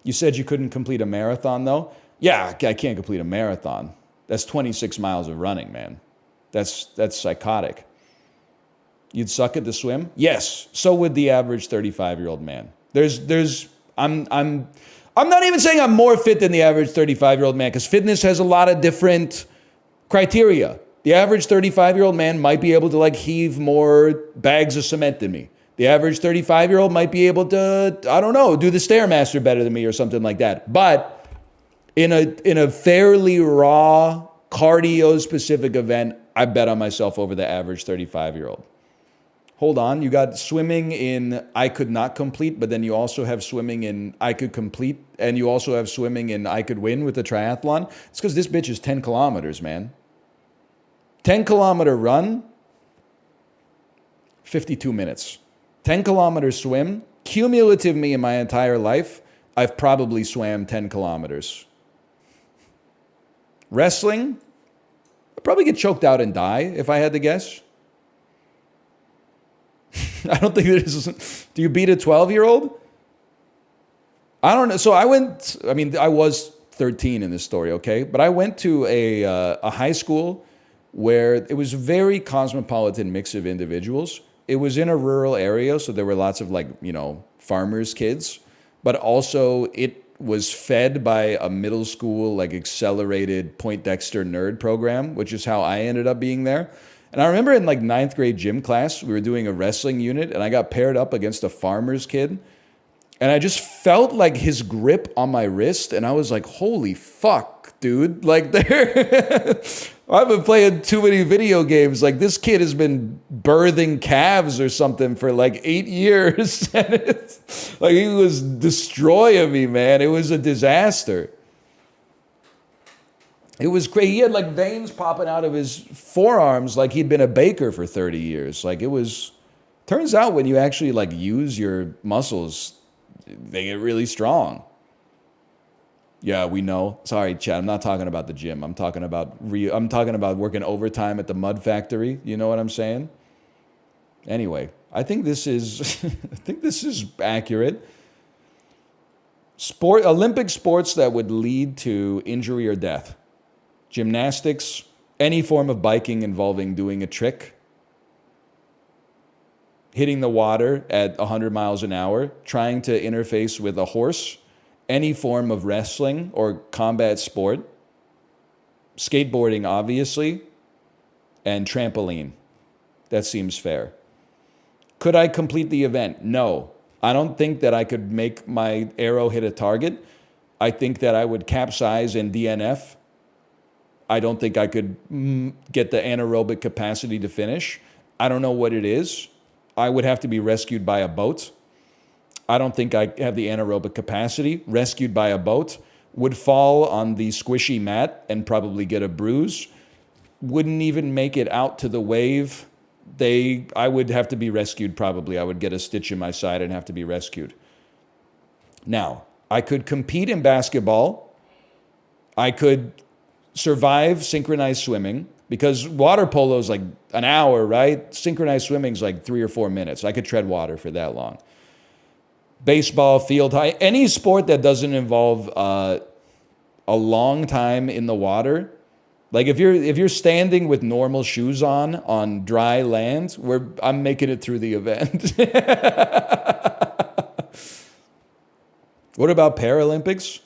You said you couldn't complete a marathon, though? Yeah, I can't complete a marathon. That's 26 miles of running, man. That's psychotic. You'd suck at the swim? Yes. So would the average 35-year-old man. I'm not even saying I'm more fit than the average 35-year-old man, because fitness has a lot of different criteria. The average 35-year-old man might be able to like heave more bags of cement than me. The average 35-year-old might be able to, I don't know, do the Stairmaster better than me or something like that. But in a fairly raw, cardio-specific event, I bet on myself over the average 35-year-old. Hold on, you got swimming in I could not complete, but then you also have swimming in I could complete, and you also have swimming in I could win with the triathlon. It's because this bitch is 10 kilometers, man. 10-kilometer run, 52 minutes. 10-kilometer swim, cumulative me in my entire life, I've probably swam 10 kilometers. Wrestling, I'd probably get choked out and die if I had to guess. I don't think there's... Do you beat a 12-year-old? I don't know. So I was 13 in this story, okay? But I went to a high school where it was a very cosmopolitan mix of individuals. It was in a rural area, so there were lots of farmers' kids. But also it was fed by a middle school, accelerated Poindexter nerd program, which is how I ended up being there. And I remember in 9th grade gym class, we were doing a wrestling unit, and I got paired up against a farmer's kid. And I just felt his grip on my wrist, and I was like, holy fuck, dude. I've been playing too many video games. This kid has been birthing calves or something for 8 years. And it's he was destroying me, man. It was a disaster. It was crazy. He had veins popping out of his forearms like he'd been a baker for 30 years. Turns out when you actually use your muscles, they get really strong. Yeah, we know. Sorry, Chad, I'm not talking about the gym. I'm talking about working overtime at the mud factory. You know what I'm saying? Anyway, I think this is accurate. Olympic sports that would lead to injury or death. Gymnastics, any form of biking involving doing a trick, hitting the water at 100 miles an hour, trying to interface with a horse, any form of wrestling or combat sport, skateboarding, obviously, and trampoline. That seems fair. Could I complete the event? No. I don't think that I could make my arrow hit a target. I think that I would capsize and DNF. I don't think I could get the anaerobic capacity to finish. I don't know what it is. I would have to be rescued by a boat. I don't think I have the anaerobic capacity. Rescued by a boat. Would fall on the squishy mat and probably get a bruise. Wouldn't even make it out to the wave. I would have to be rescued probably. I would get a stitch in my side and have to be rescued. Now, I could compete in basketball. I could survive synchronized swimming, because water polo is an hour, right? Synchronized swimming is 3 or 4 minutes. I could tread water for that long. Baseball, field hockey, any sport that doesn't involve a long time in the water. If you're standing with normal shoes on dry land, I'm making it through the event. What about Paralympics?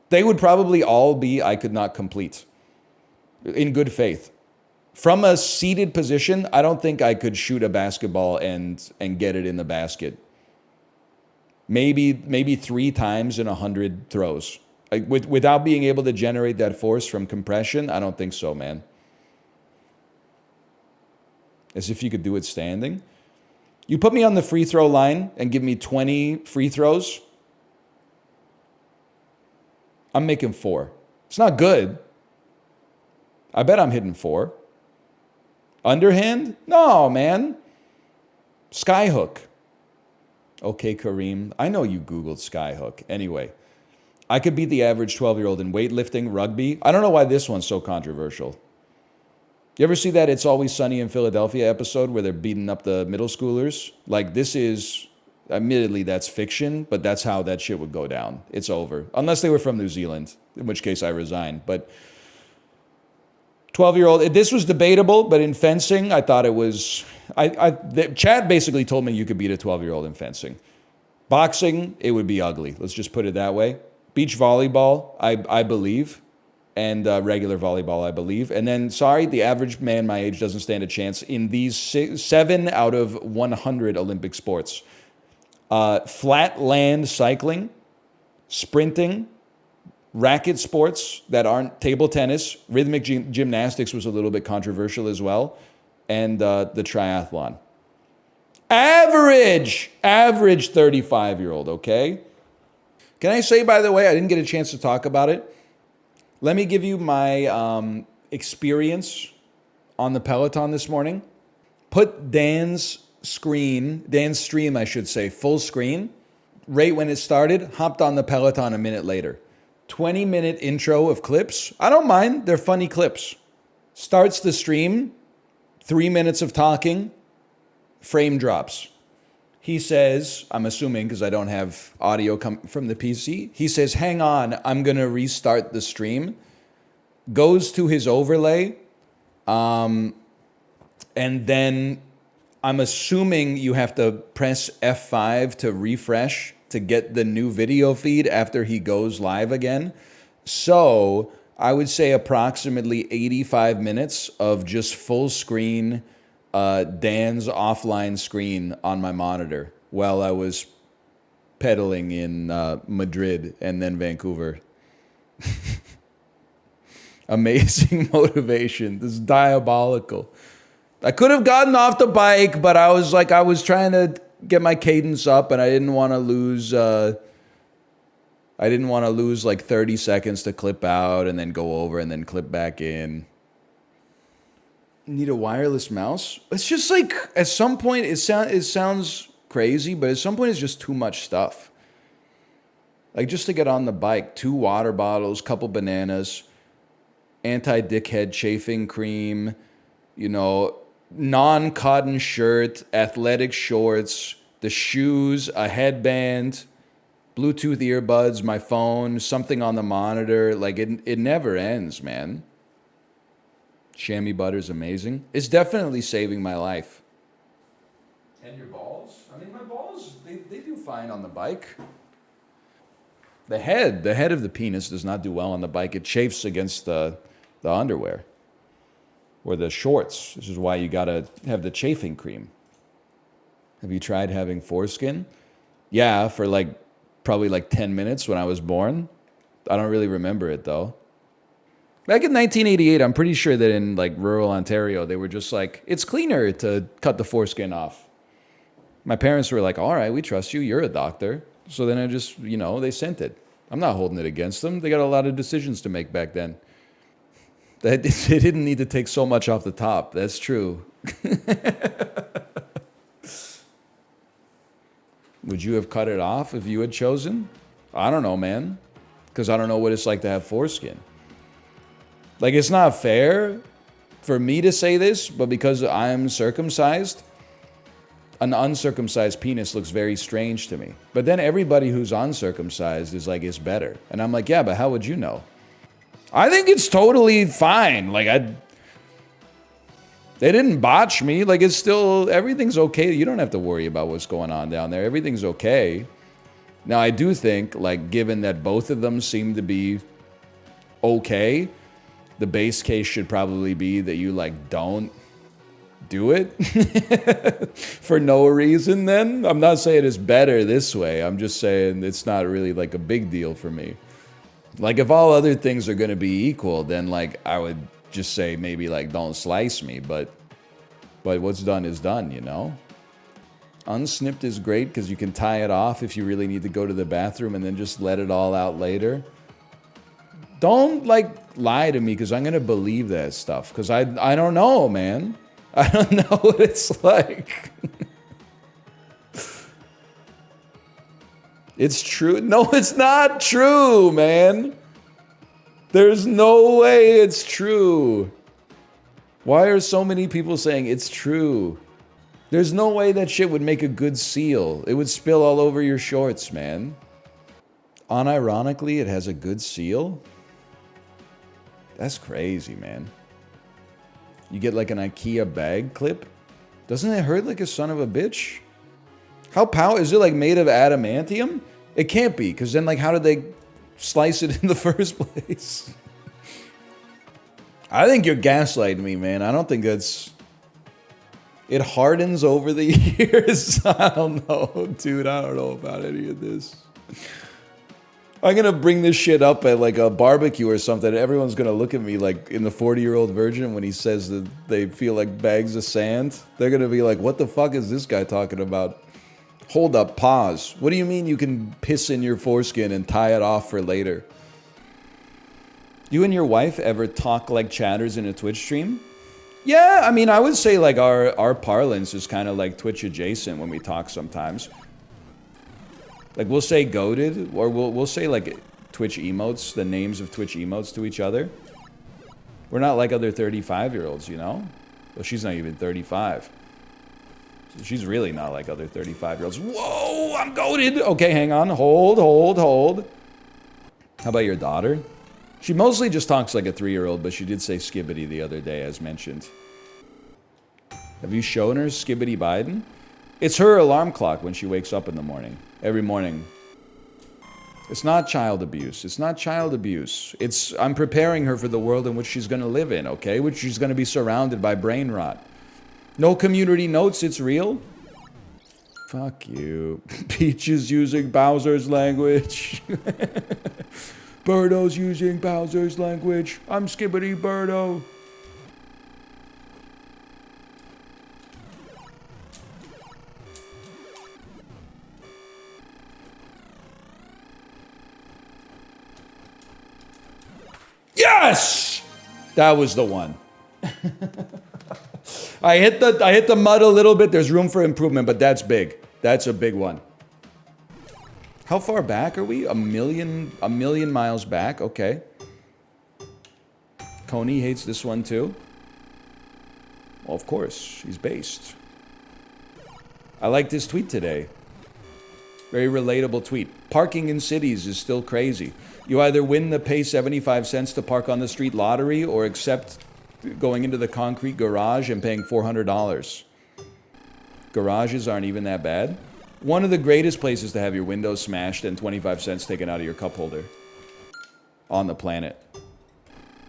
They would probably all be I could not complete. In good faith. From a seated position, I don't think I could shoot a basketball and get it in the basket. Maybe 3 times in 100 throws. Without being able to generate that force from compression, I don't think so, man. As if you could do it standing. You put me on the free throw line and give me 20 free throws, I'm making 4. It's not good. I bet I'm hitting 4. Underhand? No, man. Skyhook. Okay, Kareem. I know you Googled skyhook. Anyway, I could beat the average 12-year-old in weightlifting, rugby. I don't know why this one's so controversial. You ever see that It's Always Sunny in Philadelphia episode where they're beating up the middle schoolers? This is, admittedly, that's fiction, but that's how that shit would go down. It's over. Unless they were from New Zealand, in which case I resign. But 12-year-old. This was debatable, but in fencing, I thought it was. Chad basically told me you could beat a 12-year-old in fencing. Boxing, it would be ugly. Let's just put it that way. Beach volleyball, I believe. And regular volleyball, I believe. And then, sorry, the average man my age doesn't stand a chance in these 7 out of 100 Olympic sports. Flat land cycling, sprinting, racket sports that aren't table tennis, rhythmic gymnastics was a little bit controversial as well, and the triathlon. Average 35-year-old, okay? Can I say, by the way, I didn't get a chance to talk about it. Let me give you my experience on the Peloton this morning. Put Dan's stream, I should say, full screen. Right when it started, hopped on the Peloton a minute later. 20-minute intro of clips. I don't mind. They're funny clips. Starts the stream. 3 minutes of talking. Frame drops. He says, I'm assuming because I don't have audio from the PC, he says, hang on, I'm going to restart the stream. Goes to his overlay. And then I'm assuming you have to press F5 to refresh to get the new video feed after he goes live again. So I would say approximately 85 minutes of just full screen Dan's offline screen on my monitor while I was pedaling in Madrid and then Vancouver. Amazing motivation. This is diabolical. I could have gotten off the bike, but I was trying to get my cadence up, and I didn't want to lose. I didn't want to lose like 30 seconds to clip out and then go over and then clip back in. Need a wireless mouse? It's just like at some point it sounds crazy, but at some point it's just too much stuff. Like just to get on the bike, 2 water bottles, couple bananas, anti-dickhead chafing cream, non-cotton shirt, athletic shorts, the shoes, a headband, Bluetooth earbuds, my phone, something on the monitor. Like it never ends, man. Chamois butter's amazing. It's definitely saving my life. And your balls? I mean, my balls, they do fine on the bike. The head of the penis does not do well on the bike. It chafes against the underwear or the shorts. This is why you gotta have the chafing cream. Have you tried having foreskin? Yeah, for probably 10 minutes when I was born. I don't really remember it though. Back in 1988, I'm pretty sure that in rural Ontario, they were just like, it's cleaner to cut the foreskin off. My parents were like, all right, we trust you. You're a doctor. So then I just, they sent it. I'm not holding it against them. They got a lot of decisions to make back then. They didn't need to take so much off the top. That's true. Would you have cut it off if you had chosen? I don't know, man. Because I don't know what it's like to have foreskin. It's not fair for me to say this, but because I'm circumcised, an uncircumcised penis looks very strange to me. But then everybody who's uncircumcised is like, it's better. And I'm like, yeah, but how would you know? I think it's totally fine. They didn't botch me. It's still, everything's okay. You don't have to worry about what's going on down there. Everything's okay. Now, I do think, given that both of them seem to be okay, the base case should probably be that you, don't do it for no reason then. I'm not saying it's better this way. I'm just saying it's not really, a big deal for me. If all other things are going to be equal, then, I would just say maybe, don't slice me. But what's done is done, Unsnipped is great because you can tie it off if you really need to go to the bathroom and then just let it all out later. Don't, lie to me because I'm going to believe that stuff. Because I don't know, man. I don't know what it's like. It's true. No, it's not true, man. There's no way it's true. Why are so many people saying it's true? There's no way that shit would make a good seal. It would spill all over your shorts, man. Unironically, it has a good seal? That's crazy, man. You get like an IKEA bag clip. Doesn't it hurt like a son of a bitch? How is it like made of adamantium? It can't be, because then like how did they slice it in the first place? I think you're gaslighting me, man. I don't think that's... It hardens over the years. I don't know, dude. I don't know about any of this. I'm going to bring this shit up at like a barbecue or something. Everyone's going to look at me like in the 40-year-old version when he says that they feel like bags of sand. They're going to be like, what the fuck is this guy talking about? Hold up, pause. What do you mean you can piss in your foreskin and tie it off for later? You and your wife ever talk like chatters in a Twitch stream? Yeah, I mean, I would say like our parlance is kind of like Twitch adjacent when we talk sometimes. Like we'll say goated, or we'll say like Twitch emotes, the names of Twitch emotes to each other. We're not like other 35-year-olds, you know? Well, she's not even 35. So she's really not like other 35-year-olds. Whoa, I'm goated! Okay, hang on, hold. How about your daughter? She mostly just talks like a 3-year-old, but she did say skibbity the other day, as mentioned. Have you shown her Skibbity Biden? It's her alarm clock when she wakes up in the morning. Every morning. It's not child abuse. It's not child abuse. I'm preparing her for the world in which she's going to live in, okay? Which she's going to be surrounded by brain rot. No community notes, it's real? Fuck you. Peach is using Bowser's language. Birdo's using Bowser's language. I'm Skibbity Birdo. Yes! That was the one. I hit the mud a little bit. There's room for improvement, but that's big. That's a big one. How far back are we? A million miles back. Okay. Coney hates this one too. Well, of course, he's based. I liked his tweet today. Very relatable tweet. Parking in cities is still crazy. You either win the pay 75 cents to park on the street lottery or accept going into the concrete garage and paying $400. Garages aren't even that bad. One of the greatest places to have your windows smashed and 25 cents taken out of your cup holder on the planet.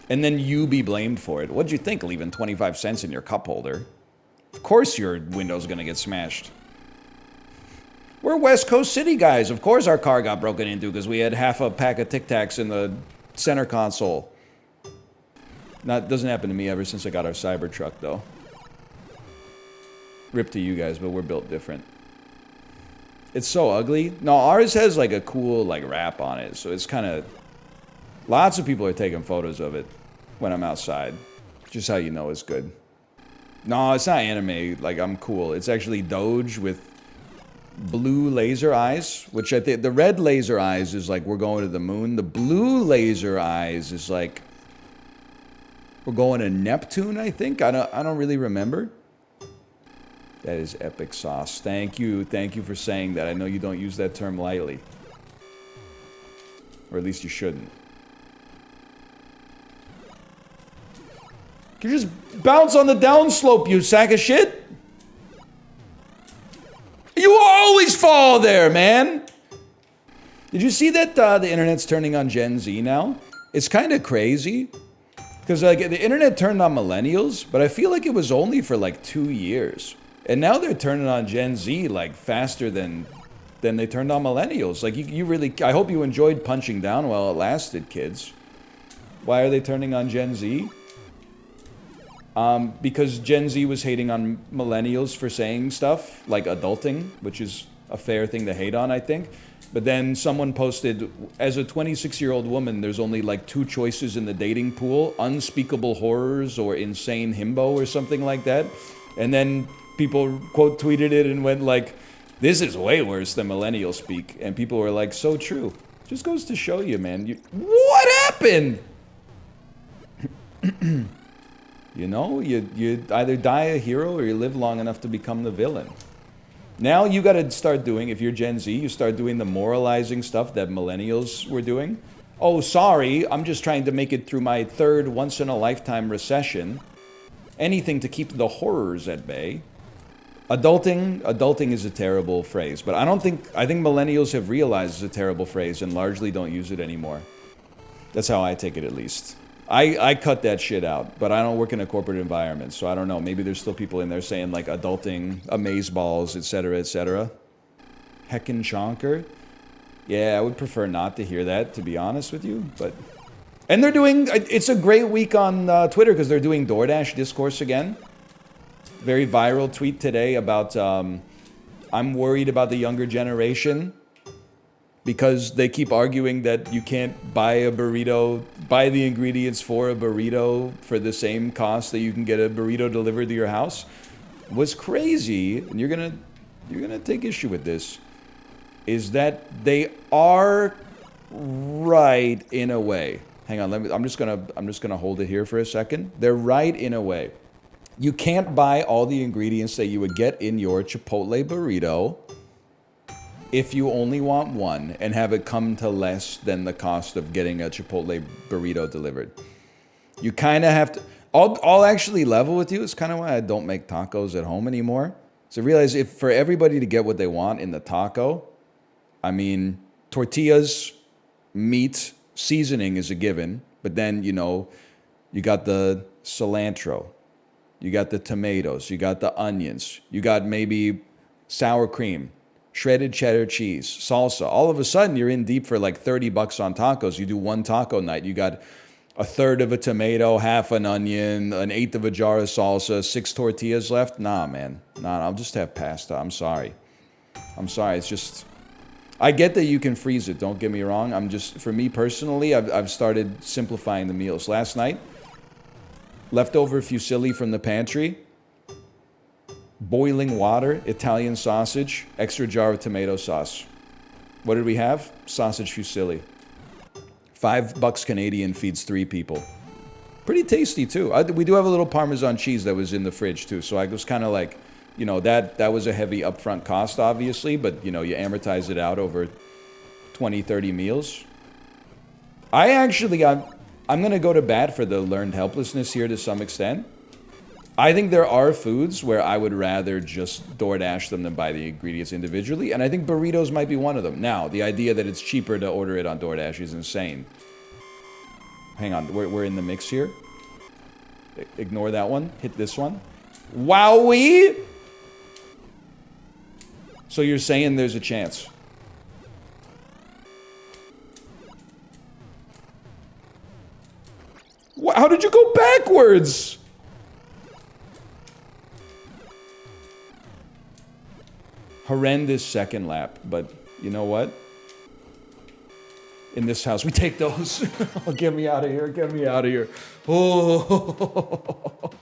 And then you be blamed for it. What'd you think, leaving 25 cents in your cup holder? Of course your window's gonna get smashed. We're West Coast City guys. Of course our car got broken into because we had half a pack of Tic Tacs in the center console. Doesn't happen to me ever since I got our Cybertruck, though. Rip to you guys, but we're built different. It's so ugly. No, ours has like a cool like wrap on it, so it's kind of... Lots of people are taking photos of it when I'm outside. Just how you know it's good. No, it's not anime. Like, I'm cool. It's actually Doge with blue laser eyes, which I think... The red laser eyes is like, we're going to the moon. The blue laser eyes is like... We're going to Neptune, I think. I don't really remember. That is epic sauce. Thank you for saying that. I know you don't use that term lightly. Or at least you shouldn't. You just bounce on the downslope, you sack of shit. You always fall there, man. Did you see that the internet's turning on Gen Z now? It's kind of crazy. Because like the internet turned on millennials, but I feel like it was only for like 2 years. And now they're turning on Gen Z like faster than they turned on millennials. Like you really, I hope you enjoyed punching down while it lasted, kids. Why are they turning on Gen Z? Because Gen Z was hating on millennials for saying stuff like adulting, which is a fair thing to hate on, I think. But then someone posted, as a 26-year-old woman, there's only like 2 choices in the dating pool, unspeakable horrors or insane himbo or something like that. And then people quote tweeted it and went like, this is way worse than millennial speak. And people were like, so true. Just goes to show you, man. What happened? You know, you either die a hero or you live long enough to become the villain. Now you got to start doing, if you're Gen Z, you start doing the moralizing stuff that millennials were doing. Oh, sorry, I'm just trying to make it through my 3rd once-in-a-lifetime recession. anything to keep the horrors at bay. Adulting is a terrible phrase, but I think millennials have realized it's a terrible phrase and largely don't use it anymore. That's how I take it, at least. I cut that shit out, but I don't work in a corporate environment, so I don't know. Maybe there's still people in there saying like adulting, amazeballs, etc., etc. Heckin' chonker. Yeah, I would prefer not to hear that, to be honest with you, but... And they're doing... It's a great week on Twitter because they're doing DoorDash discourse again. Very viral tweet today about... I'm worried about the younger generation because they keep arguing that you can't buy a burrito, buy the ingredients for a burrito for the same cost that you can get a burrito delivered to your house. What's crazy, and you're gonna take issue with this, is that they are right in a way. Hang on, I'm just gonna hold it here for a second. They're right in a way. You can't buy all the ingredients that you would get in your Chipotle burrito if you only want one and have it come to less than the cost of getting a Chipotle burrito delivered. You kind of have to... I'll actually level with you. It's kind of why I don't make tacos at home anymore. So realize if for everybody to get what they want in the taco, I mean, tortillas, meat, seasoning is a given. But then, you know, you got the cilantro. You got the tomatoes. You got the onions. You got maybe sour cream, shredded cheddar cheese, salsa. All of a sudden, you're in deep for like $30 on tacos. You do one taco night. You got a third of a tomato, half an onion, an eighth of a jar of salsa, 6 tortillas left. Nah, man. Nah, I'll just have pasta. I'm sorry. It's just... I get that you can freeze it. Don't get me wrong. For me personally, I've started simplifying the meals. Last night, leftover fusilli from the pantry, boiling water, Italian sausage, extra jar of tomato sauce. What did we have? Sausage fusilli. $5 Canadian feeds 3 people. Pretty tasty too. We do have a little Parmesan cheese that was in the fridge too. So I was kind of like, you know, that was a heavy upfront cost, obviously, but you know, you amortize it out over 20, 30 meals. I'm going to go to bat for the learned helplessness here to some extent. I think there are foods where I would rather just DoorDash them than buy the ingredients individually, and I think burritos might be one of them. Now, the idea that it's cheaper to order it on DoorDash is insane. Hang on, we're in the mix here. Ignore that one. Hit this one. Wowee! So you're saying there's a chance? How did you go backwards? Horrendous second lap, but you know what? In this house, we take those. Oh, get me out of here. Get me out of here. Oh.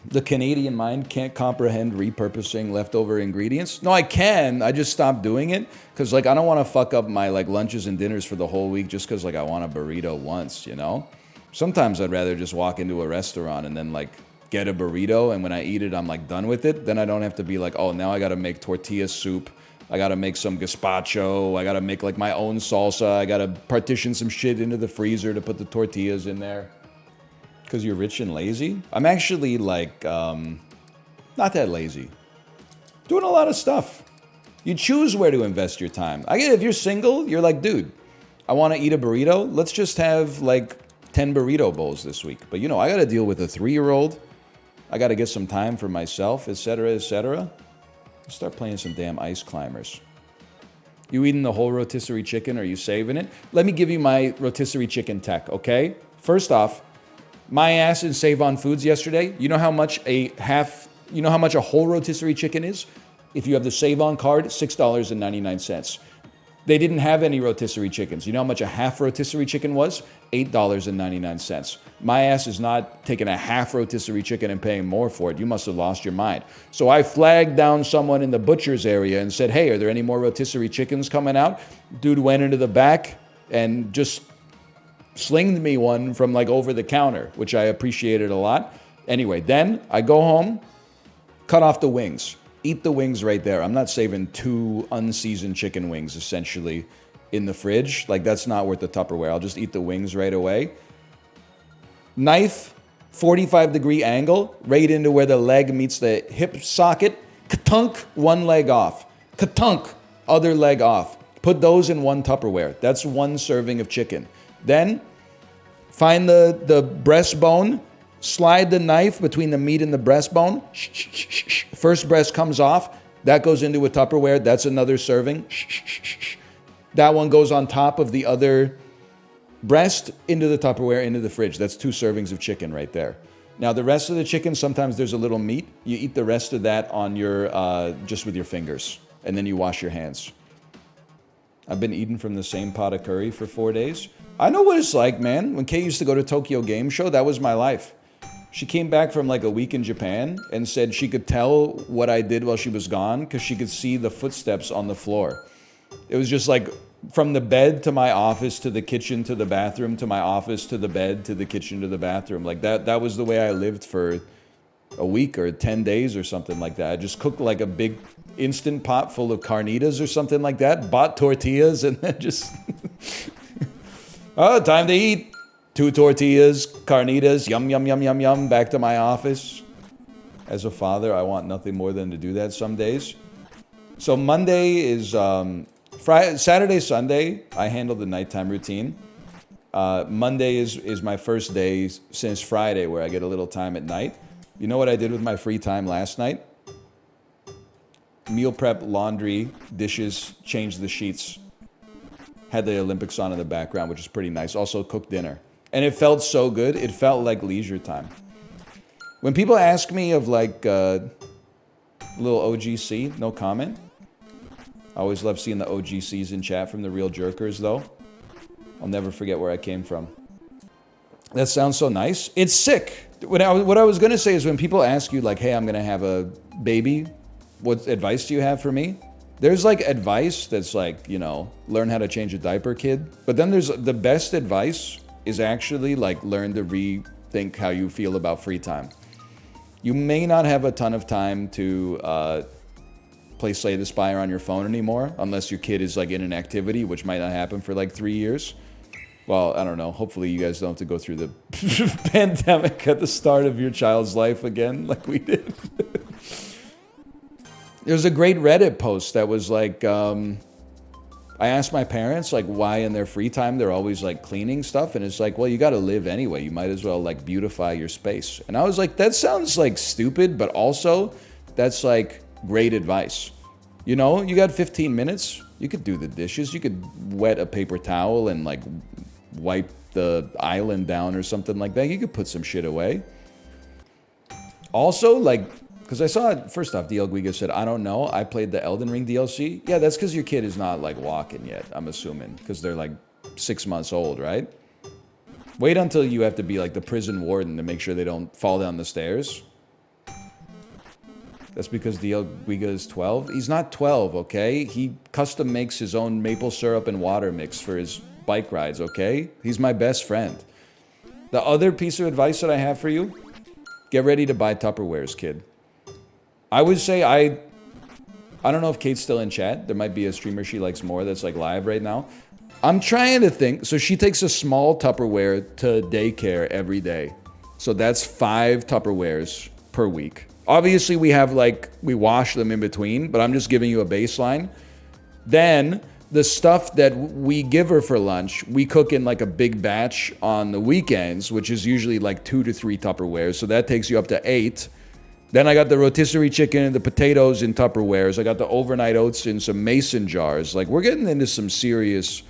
The Canadian mind can't comprehend repurposing leftover ingredients. No, I can. I just stopped doing it because, like, I don't want to fuck up my, like, lunches and dinners for the whole week just because, like, I want a burrito once, you know? Sometimes I'd rather just walk into a restaurant and then, like, get a burrito, and when I eat it, I'm, like, done with it. Then I don't have to be like, oh, now I got to make tortilla soup. I got to make some gazpacho. I got to make, like, my own salsa. I got to partition some shit into the freezer to put the tortillas in there. Because you're rich and lazy? I'm actually, like, not that lazy. Doing a lot of stuff. You choose where to invest your time. I get it. If you're single, you're like, dude, I want to eat a burrito. Let's just have, like, 10 burrito bowls this week. But, you know, I got to deal with a 3-year-old. I got to get some time for myself, etc., etc. Start playing some damn ice climbers. You eating the whole rotisserie chicken? Or are you saving it? Let me give you my rotisserie chicken tech, okay? First off, my ass in Save On Foods yesterday. You know how much a whole rotisserie chicken is? If you have the Save On card, $6.99. They didn't have any rotisserie chickens. You know how much a half rotisserie chicken was? $8.99. My ass is not taking a half rotisserie chicken and paying more for it. You must have lost your mind. So I flagged down someone in the butcher's area and said, hey, are there any more rotisserie chickens coming out? Dude went into the back and just slinged me one from like over the counter, which I appreciated a lot. Anyway, then I go home, cut off the wings, eat the wings right there. I'm not saving 2 unseasoned chicken wings essentially in the fridge. Like, that's not worth the Tupperware. I'll just eat the wings right away. Knife 45-degree angle, right into where the leg meets the hip socket. Ka-tunk, one leg off. Ka-tunk, other leg off. Put those in one Tupperware. That's one serving of chicken. Then find the breastbone, slide the knife between the meat and the breastbone. First breast comes off. That goes into a Tupperware. That's another serving. That one goes on top of the other breast into the Tupperware, into the fridge. That's 2 servings of chicken right there. Now, the rest of the chicken, sometimes there's a little meat. You eat the rest of that on your, just with your fingers. And then you wash your hands. I've been eating from the same pot of curry for 4 days. I know what it's like, man. When Kate used to go to Tokyo Game Show, that was my life. She came back from like a week in Japan and said she could tell what I did while she was gone because she could see the footsteps on the floor. It was just like from the bed to my office to the kitchen to the bathroom to my office to the bed to the kitchen to the bathroom. Like that was the way I lived for a week or 10 days or something like that. I just cooked like a big instant pot full of carnitas or something like that. Bought tortillas and then just... oh, time to eat. 2 tortillas, carnitas, yum, yum, yum, yum, yum, back to my office. As a father, I want nothing more than to do that some days. So Monday is... Friday, Saturday, Sunday, I handle the nighttime routine. Monday is my first day since Friday where I get a little time at night. You know what I did with my free time last night? Meal prep, laundry, dishes, change the sheets. Had the Olympics on in the background, which is pretty nice. Also cooked dinner. And it felt so good. It felt like leisure time. When people ask me of like little OGC, no comment. I always love seeing the OGCs in chat from the real jerkers, though. I'll never forget where I came from. That sounds so nice. It's sick. What I was going to say is when people ask you, like, hey, I'm going to have a baby, what advice do you have for me? There's, like, advice that's like, you know, learn how to change a diaper, kid. But then there's the best advice is actually, like, learn to rethink how you feel about free time. You may not have a ton of time to... play Slay the Spire on your phone anymore, unless your kid is like in an activity, which might not happen for like 3 years. Well, I don't know. Hopefully you guys don't have to go through the pandemic at the start of your child's life again, like we did. There's a great Reddit post that was like, I asked my parents like why in their free time they're always like cleaning stuff, and it's like, well, you got to live anyway. You might as well like beautify your space. And I was like, that sounds like stupid, but also that's like great advice. You know, you got 15 minutes, you could do the dishes, you could wet a paper towel and like wipe the island down or something like that. You could put some shit away. Also, like, because I saw it, first off, DL Guiga said, I don't know, I played the Elden Ring DLC. Yeah, that's because your kid is not like walking yet, I'm assuming, because they're like 6 months old, right? Wait until you have to be like the prison warden to make sure they don't fall down the stairs. That's because DL Guiga is 12? He's not 12, okay? He custom makes his own maple syrup and water mix for his bike rides, okay? He's my best friend. The other piece of advice that I have for you, get ready to buy Tupperwares, kid. I would say I don't know if Kate's still in chat. There might be a streamer she likes more that's like live right now. I'm trying to think. So she takes a small Tupperware to daycare every day. So that's 5 Tupperwares per week. Obviously, we have like, we wash them in between, but I'm just giving you a baseline. Then the stuff that we give her for lunch, we cook in like a big batch on the weekends, which is usually like 2 to 3 Tupperwares. So that takes you up to 8. Then I got the rotisserie chicken and the potatoes in Tupperwares. I got the overnight oats in some mason jars. Like, we're getting into some serious...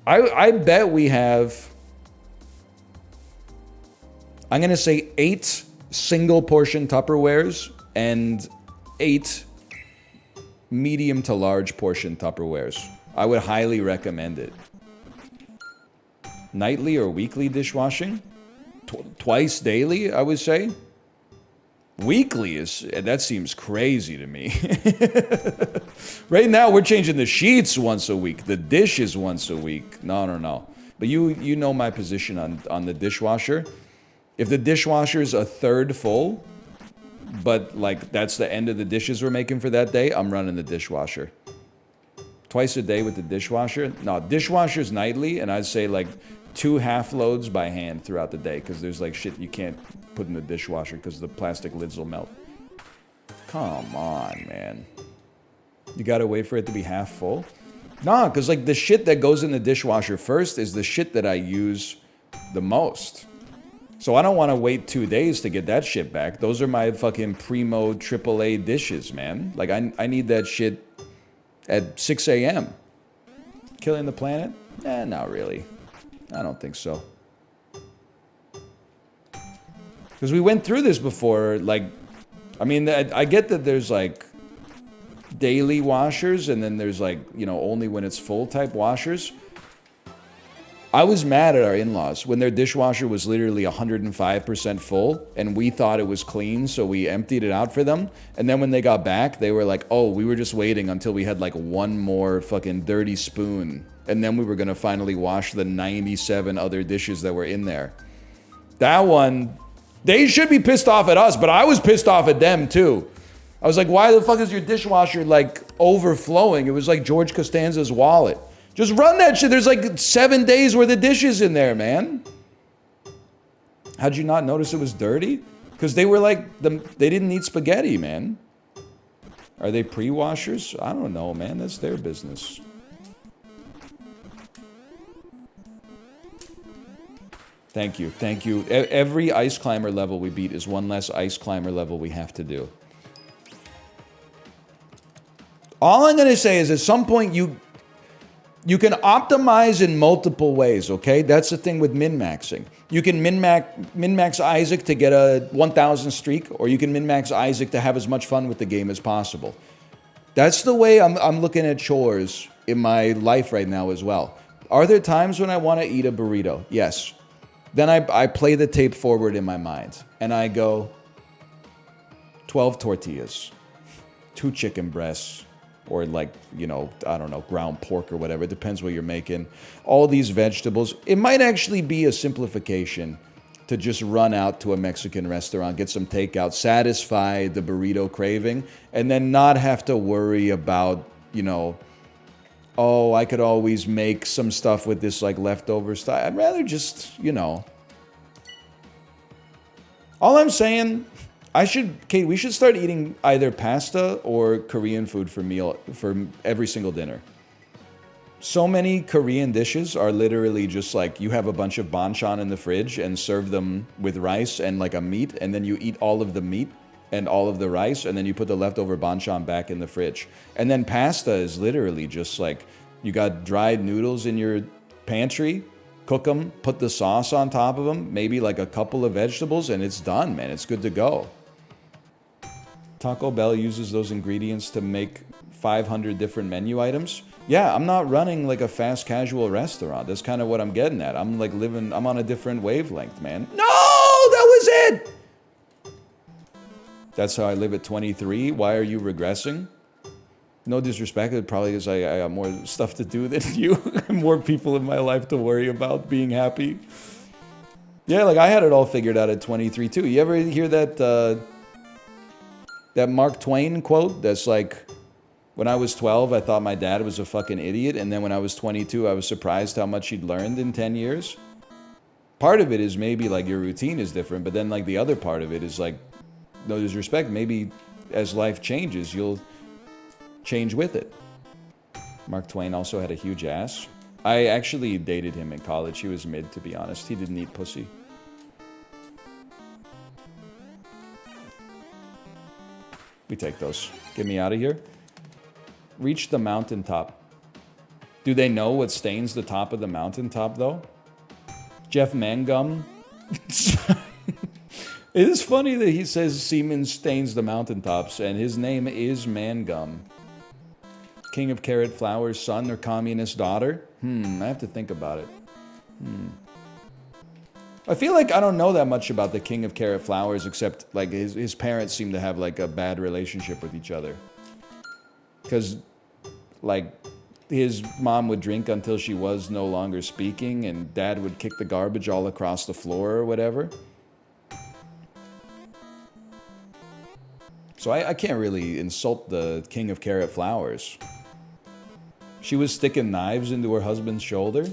I bet we have... I'm going to say 8 single portion Tupperwares and 8 medium to large portion Tupperwares. I would highly recommend it. Nightly or weekly dishwashing? Twice daily, I would say. Weekly that seems crazy to me. Right now, we're changing the sheets once a week. The dishes once a week. No. But you know my position on the dishwasher. If the dishwasher is a third full, but like that's the end of the dishes we're making for that day, I'm running the dishwasher. Twice a day with the dishwasher? No, dishwasher's nightly, and I'd say like 2 half loads by hand throughout the day because there's like shit you can't put in the dishwasher because the plastic lids will melt. Come on, man. You gotta wait for it to be half full? Nah, because like the shit that goes in the dishwasher first is the shit that I use the most. So I don't want to wait 2 days to get that shit back. Those are my fucking primo AAA dishes, man. Like I need that shit at 6 a.m. Killing the planet? Eh, not really. I don't think so. Because we went through this before, like, I mean, I get that there's like daily washers and then there's like, you know, only when it's full type washers. I was mad at our in-laws when their dishwasher was literally 105% full and we thought it was clean, so we emptied it out for them. And then when they got back, they were like, oh, we were just waiting until we had like one more fucking dirty spoon. And then we were going to finally wash the 97 other dishes that were in there. That one, they should be pissed off at us, but I was pissed off at them too. I was like, why the fuck is your dishwasher like overflowing? It was like George Costanza's wallet. Just run that shit. There's like 7 days worth of dishes in there, man. How'd you not notice it was dirty? Because they were like, they didn't eat spaghetti, man. Are they pre-washers? I don't know, man. That's their business. Thank you. Thank you. Every ice climber level we beat is one less ice climber level we have to do. All I'm going to say is at some point you can optimize in multiple ways, okay? That's the thing with min-maxing. You can min-max Isaac to get a 1,000 streak, or you can min-max Isaac to have as much fun with the game as possible. That's the way I'm looking at chores in my life right now as well. Are there times when I want to eat a burrito? Yes. Then I play the tape forward in my mind, and I go, 12 tortillas, 2 chicken breasts, or like, you know, I don't know, ground pork or whatever. It depends what you're making. All these vegetables. It might actually be a simplification to just run out to a Mexican restaurant, get some takeout, satisfy the burrito craving, and then not have to worry about, you know, oh, I could always make some stuff with this like leftover stuff. I'd rather just, you know. All I'm saying, Kate, we should start eating either pasta or Korean food for every single dinner. So many Korean dishes are literally just like you have a bunch of banchan in the fridge and serve them with rice and like a meat, and then you eat all of the meat and all of the rice, and then you put the leftover banchan back in the fridge. And then pasta is literally just like you got dried noodles in your pantry, cook them, put the sauce on top of them, maybe like a couple of vegetables, and it's done, man. It's good to go. Taco Bell uses those ingredients to make 500 different menu items. Yeah, I'm not running like a fast casual restaurant. That's kind of what I'm getting at. I'm like I'm on a different wavelength, man. No, that was it! That's how I live at 23. Why are you regressing? No disrespect, it probably is I got more stuff to do than you. More people in my life to worry about being happy. Yeah, like I had it all figured out at 23 too. You ever hear that that Mark Twain quote that's like, when I was 12, I thought my dad was a fucking idiot, and then when I was 22, I was surprised how much he'd learned in 10 years? Part of it is maybe like your routine is different, but then like the other part of it is like, no disrespect, maybe as life changes, you'll change with it. Mark Twain also had a huge ass. I actually dated him in college. He was mid, to be honest. He didn't eat pussy. We take those. Get me out of here. Reach the mountaintop. Do they know what stains the top of the mountaintop, though? Jeff Mangum? It is funny that he says semen stains the mountaintops, and his name is Mangum. King of Carrot Flower's son or communist daughter? I have to think about it. I feel like I don't know that much about the King of Carrot Flowers, except like his parents seem to have like a bad relationship with each other. Because like his mom would drink until she was no longer speaking, and dad would kick the garbage all across the floor or whatever. So I can't really insult the King of Carrot Flowers. She was sticking knives into her husband's shoulder.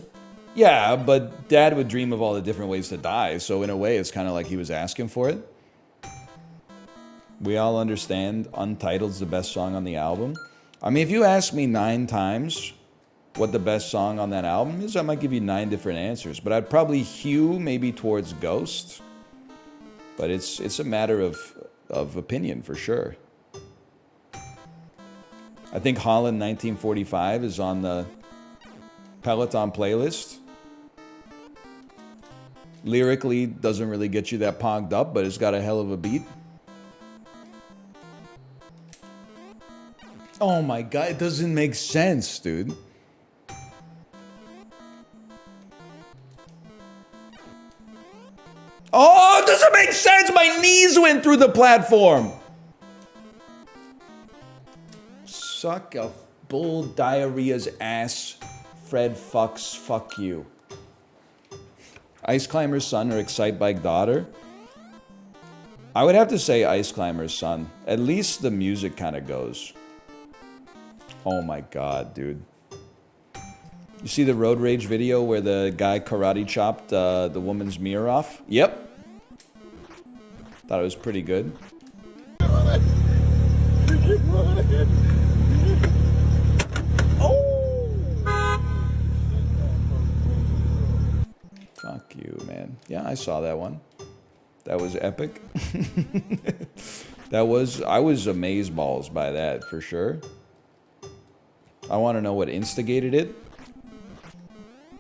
Yeah, but Dad would dream of all the different ways to die, so in a way it's kind of like he was asking for it. We all understand Untitled's the best song on the album. I mean, if you ask me 9 times what the best song on that album is, I might give you 9 different answers, but I'd probably hew maybe towards Ghost. But it's a matter of opinion for sure. I think Holland 1945 is on the Peloton playlist. Lyrically, doesn't really get you that pogged up, but it's got a hell of a beat. Oh my god, it doesn't make sense, dude. Oh, it doesn't make sense! My knees went through the platform! Suck a bull diarrhea's ass. Fred fucks, fuck you. Ice Climber's Son or Excite Bike Daughter? I would have to say Ice Climber's Son. At least the music kind of goes. Oh my god, dude. You see the Road Rage video where the guy karate chopped the woman's mirror off? Yep. Thought it was pretty good. Fuck you, man. Yeah, I saw that one. That was epic. I was amazeballs by that, for sure. I want to know what instigated it.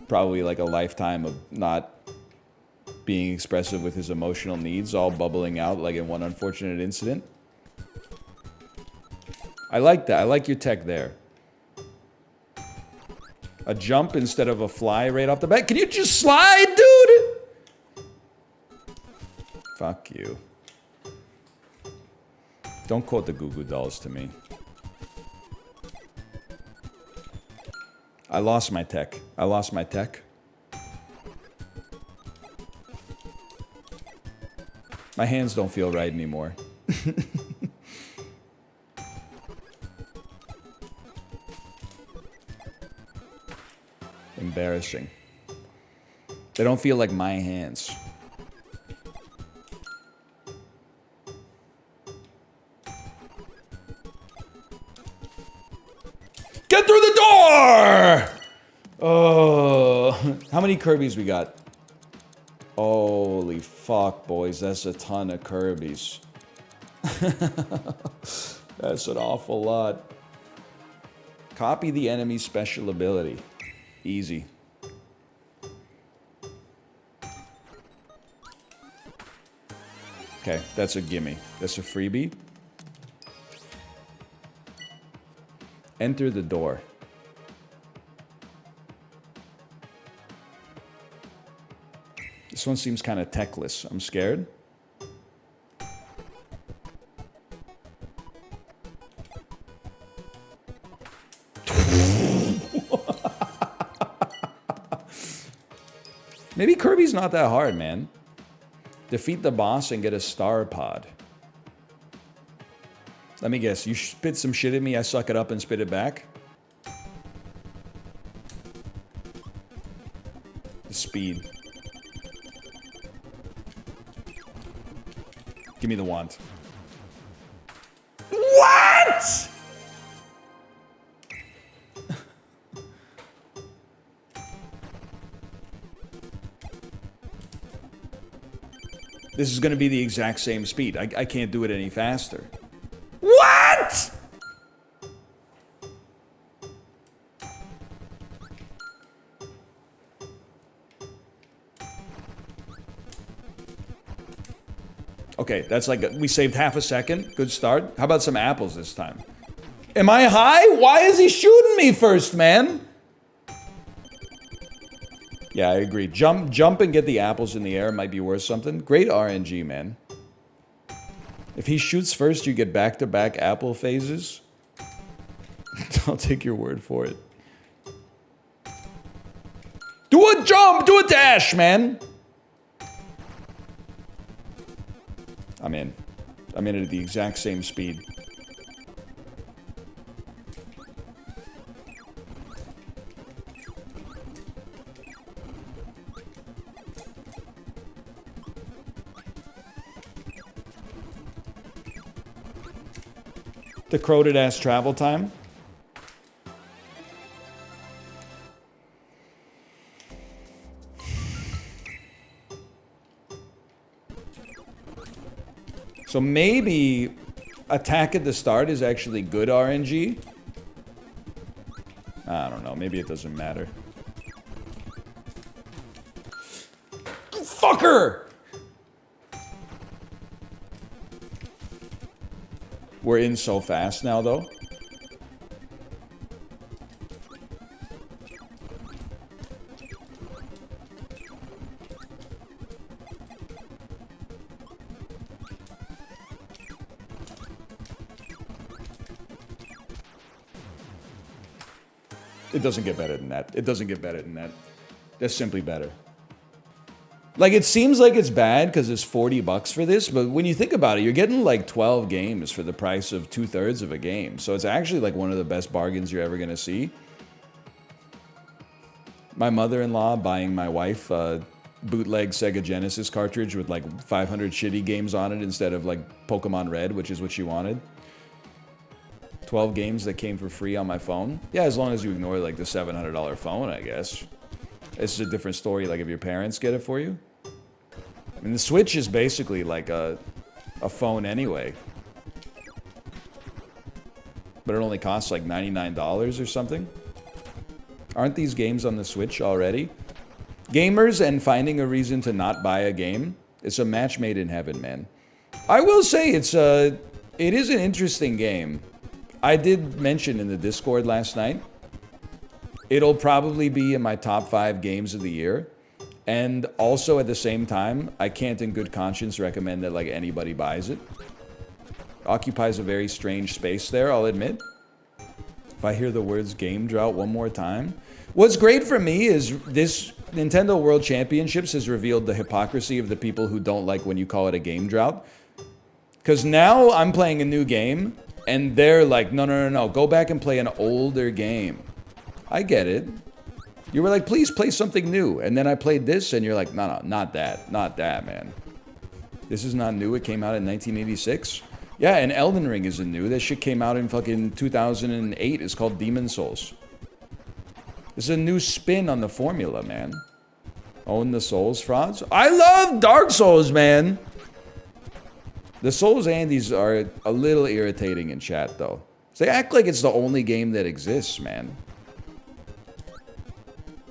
Probably like a lifetime of not being expressive with his emotional needs, all bubbling out like in one unfortunate incident. I like that. I like your tech there. A jump instead of a fly right off the bat. Can you just slide, dude? Fuck you. Don't quote the Goo Goo Dolls to me. I lost my tech. I lost my tech. My hands don't feel right anymore. Embarrassing. They don't feel like my hands. Get through the door! Oh, how many Kirbys we got? Holy fuck, boys. That's a ton of Kirbys. That's an awful lot. Copy the enemy's special ability. Easy. Okay, that's a gimme. That's a freebie. Enter the door. This one seems kind of techless. I'm scared. Maybe Kirby's not that hard, man. Defeat the boss and get a star pod. Let me guess. You spit some shit at me, I suck it up and spit it back? The speed. Give me the wand. What?! This is going to be the exact same speed. I can't do it any faster. What?! Okay, that's like, we saved half a second. Good start. How about some apples this time? Am I high? Why is he shooting me first, man? Yeah, I agree. Jump and get the apples in the air might be worth something. Great RNG, man. If he shoots first, you get back-to-back apple phases. I'll take your word for it. Do a jump! Do a dash, man! I'm in. I'm in at the exact same speed. The crowded ass travel time. So maybe attack at the start is actually good RNG. I don't know. Maybe it doesn't matter. Fucker! We're in so fast now, though. It doesn't get better than that. It doesn't get better than that. That's simply better. Like, it seems like it's bad because it's $40 for this, but when you think about it, you're getting like 12 games for the price of 2/3 of a game. So it's actually like one of the best bargains you're ever going to see. My mother-in-law buying my wife a bootleg Sega Genesis cartridge with like 500 shitty games on it instead of like Pokemon Red, which is what she wanted. 12 games that came for free on my phone. Yeah, as long as you ignore like the $700 phone, I guess. It's a different story, like if your parents get it for you. I mean, the Switch is basically like a phone anyway. But it only costs like $99 or something. Aren't these games on the Switch already? Gamers and finding a reason to not buy a game. It's a match made in heaven, man. I will say it is an interesting game. I did mention in the Discord last night, it'll probably be in my top 5 games of the year. And also at the same time, I can't in good conscience recommend that like anybody buys it. Occupies a very strange space there, I'll admit. If I hear the words game drought one more time. What's great for me is this Nintendo World Championships has revealed the hypocrisy of the people who don't like when you call it a game drought. Because now I'm playing a new game, and they're like, no, go back and play an older game. I get it. You were like, please play something new. And then I played this, and you're like, no, not that, man. This is not new, it came out in 1986. Yeah, and Elden Ring isn't new. That shit came out in fucking 2008. It's called Demon Souls. This is a new spin on the formula, man. Own the Souls frauds. I love Dark Souls, man. The Souls Andes are a little irritating in chat, though. They act like it's the only game that exists, man.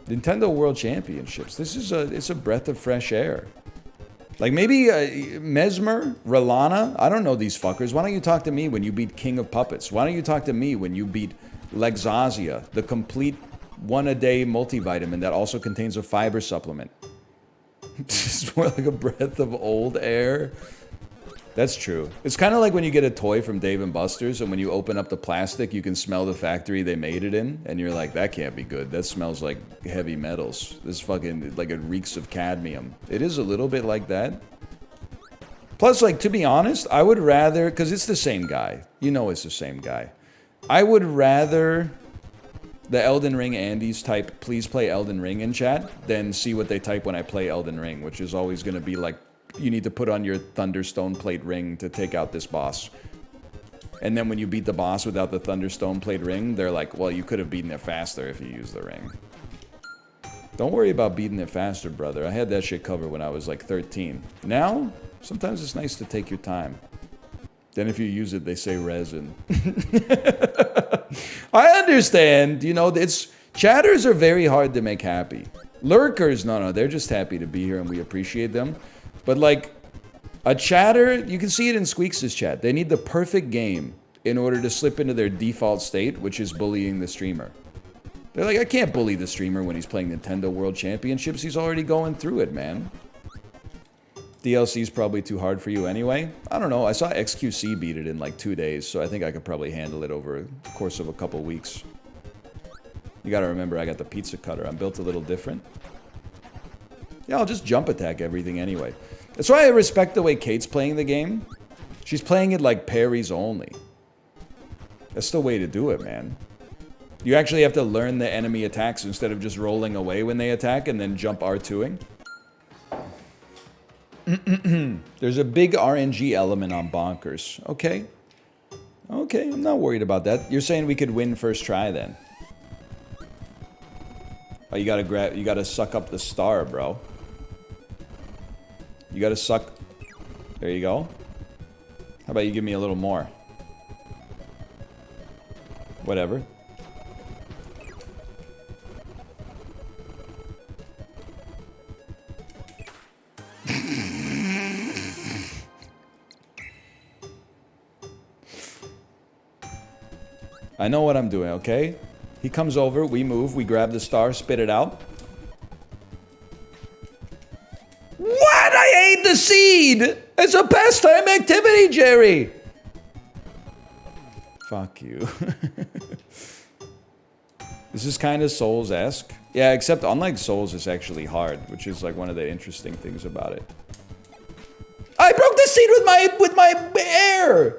Nintendo World Championships. It's a breath of fresh air. Like maybe Mesmer, Rolana. I don't know these fuckers. Why don't you talk to me when you beat King of Puppets? Why don't you talk to me when you beat Lexazia, the complete one-a-day multivitamin that also contains a fiber supplement? It's more like a breath of old air. That's true. It's kind of like when you get a toy from Dave & Buster's, and when you open up the plastic, you can smell the factory they made it in, and you're like, that can't be good. That smells like heavy metals. This fucking, like, it reeks of cadmium. It is a little bit like that. Plus, like, to be honest, I would rather, because it's the same guy. You know it's the same guy. I would rather the Elden Ring Andes type, please play Elden Ring in chat, than see what they type when I play Elden Ring, which is always going to be like, you need to put on your Thunderstone Plate ring to take out this boss. And then when you beat the boss without the Thunderstone Plate ring, they're like, well, you could have beaten it faster if you used the ring. Don't worry about beating it faster, brother. I had that shit covered when I was like 13. Now, sometimes it's nice to take your time. Then if you use it, they say resin. I understand. You know, chatters are very hard to make happy. Lurkers, no, they're just happy to be here and we appreciate them. But like, a chatter, you can see it in Squeaks' chat. They need the perfect game in order to slip into their default state, which is bullying the streamer. They're like, I can't bully the streamer when he's playing Nintendo World Championships. He's already going through it, man. DLC's probably too hard for you anyway. I don't know. I saw XQC beat it in like 2 days, so I think I could probably handle it over the course of a couple weeks. You gotta remember, I got the pizza cutter. I'm built a little different. Yeah, I'll just jump attack everything anyway. That's why I respect the way Kate's playing the game. She's playing it like parries only. That's the way to do it, man. You actually have to learn the enemy attacks instead of just rolling away when they attack and then jump R2ing. There's a big RNG element on Bonkers. Okay. Okay, I'm not worried about that. You're saying we could win first try then. Oh, you gotta suck up the star, bro. You gotta suck. There you go. How about you give me a little more? Whatever. I know what I'm doing, okay? He comes over, we move, we grab the star, spit it out. What? I ate the seed! It's a pastime activity, Jerry! Fuck you. This is kind of Souls-esque. Yeah, except unlike Souls, it's actually hard, which is like one of the interesting things about it. I broke the seed with my air!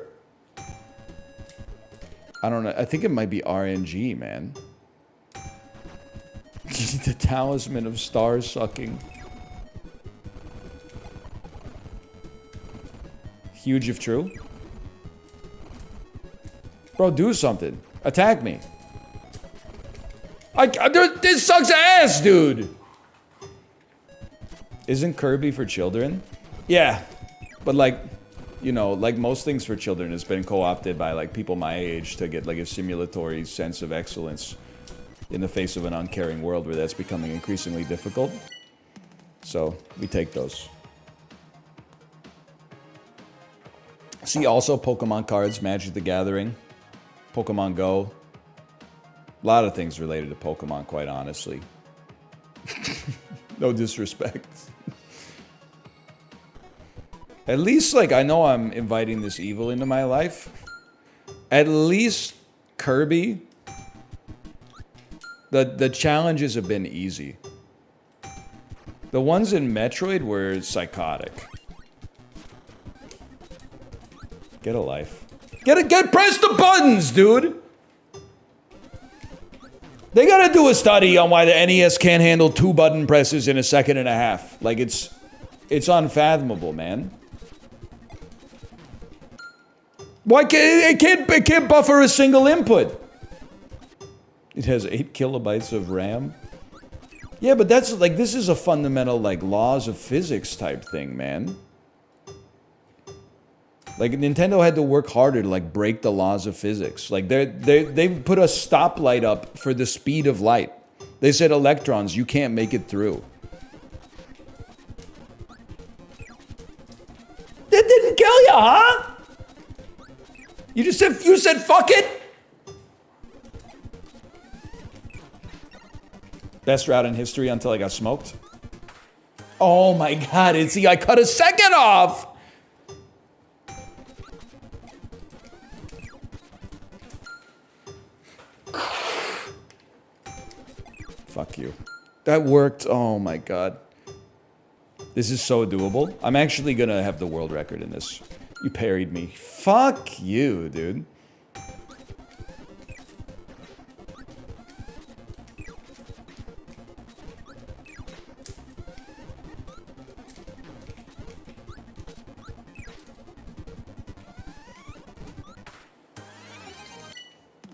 I don't know. I think it might be RNG, man. The talisman of star sucking. Huge if true. Bro, do something. Attack me. This sucks ass, dude. Isn't Kirby for children? Yeah. But like, you know, like most things for children, it's been co-opted by like people my age to get like a simulatory sense of excellence in the face of an uncaring world where that's becoming increasingly difficult. So we take those. See also Pokemon cards, Magic the Gathering, Pokemon Go. A lot of things related to Pokemon, quite honestly. No disrespect. At least, like, I know I'm inviting this evil into my life. At least Kirby, the challenges have been easy. The ones in Metroid were psychotic. Get a life. Press the buttons, dude! They gotta do a study on why the NES can't handle 2 button presses in a second and a half. Like, it's unfathomable, man. Why can't it can't buffer a single input? It has 8 kilobytes of RAM. Yeah, but that's like, this is a fundamental like laws of physics type thing, man. Like Nintendo had to work harder to like break the laws of physics. Like they put a stoplight up for the speed of light. They said electrons, you can't make it through. That didn't kill you, huh? You said fuck it? Best route in history until I got smoked. Oh my god, I cut a second off! Fuck you. That worked. Oh my god. This is so doable. I'm actually gonna have the world record in this. You parried me. Fuck you, dude.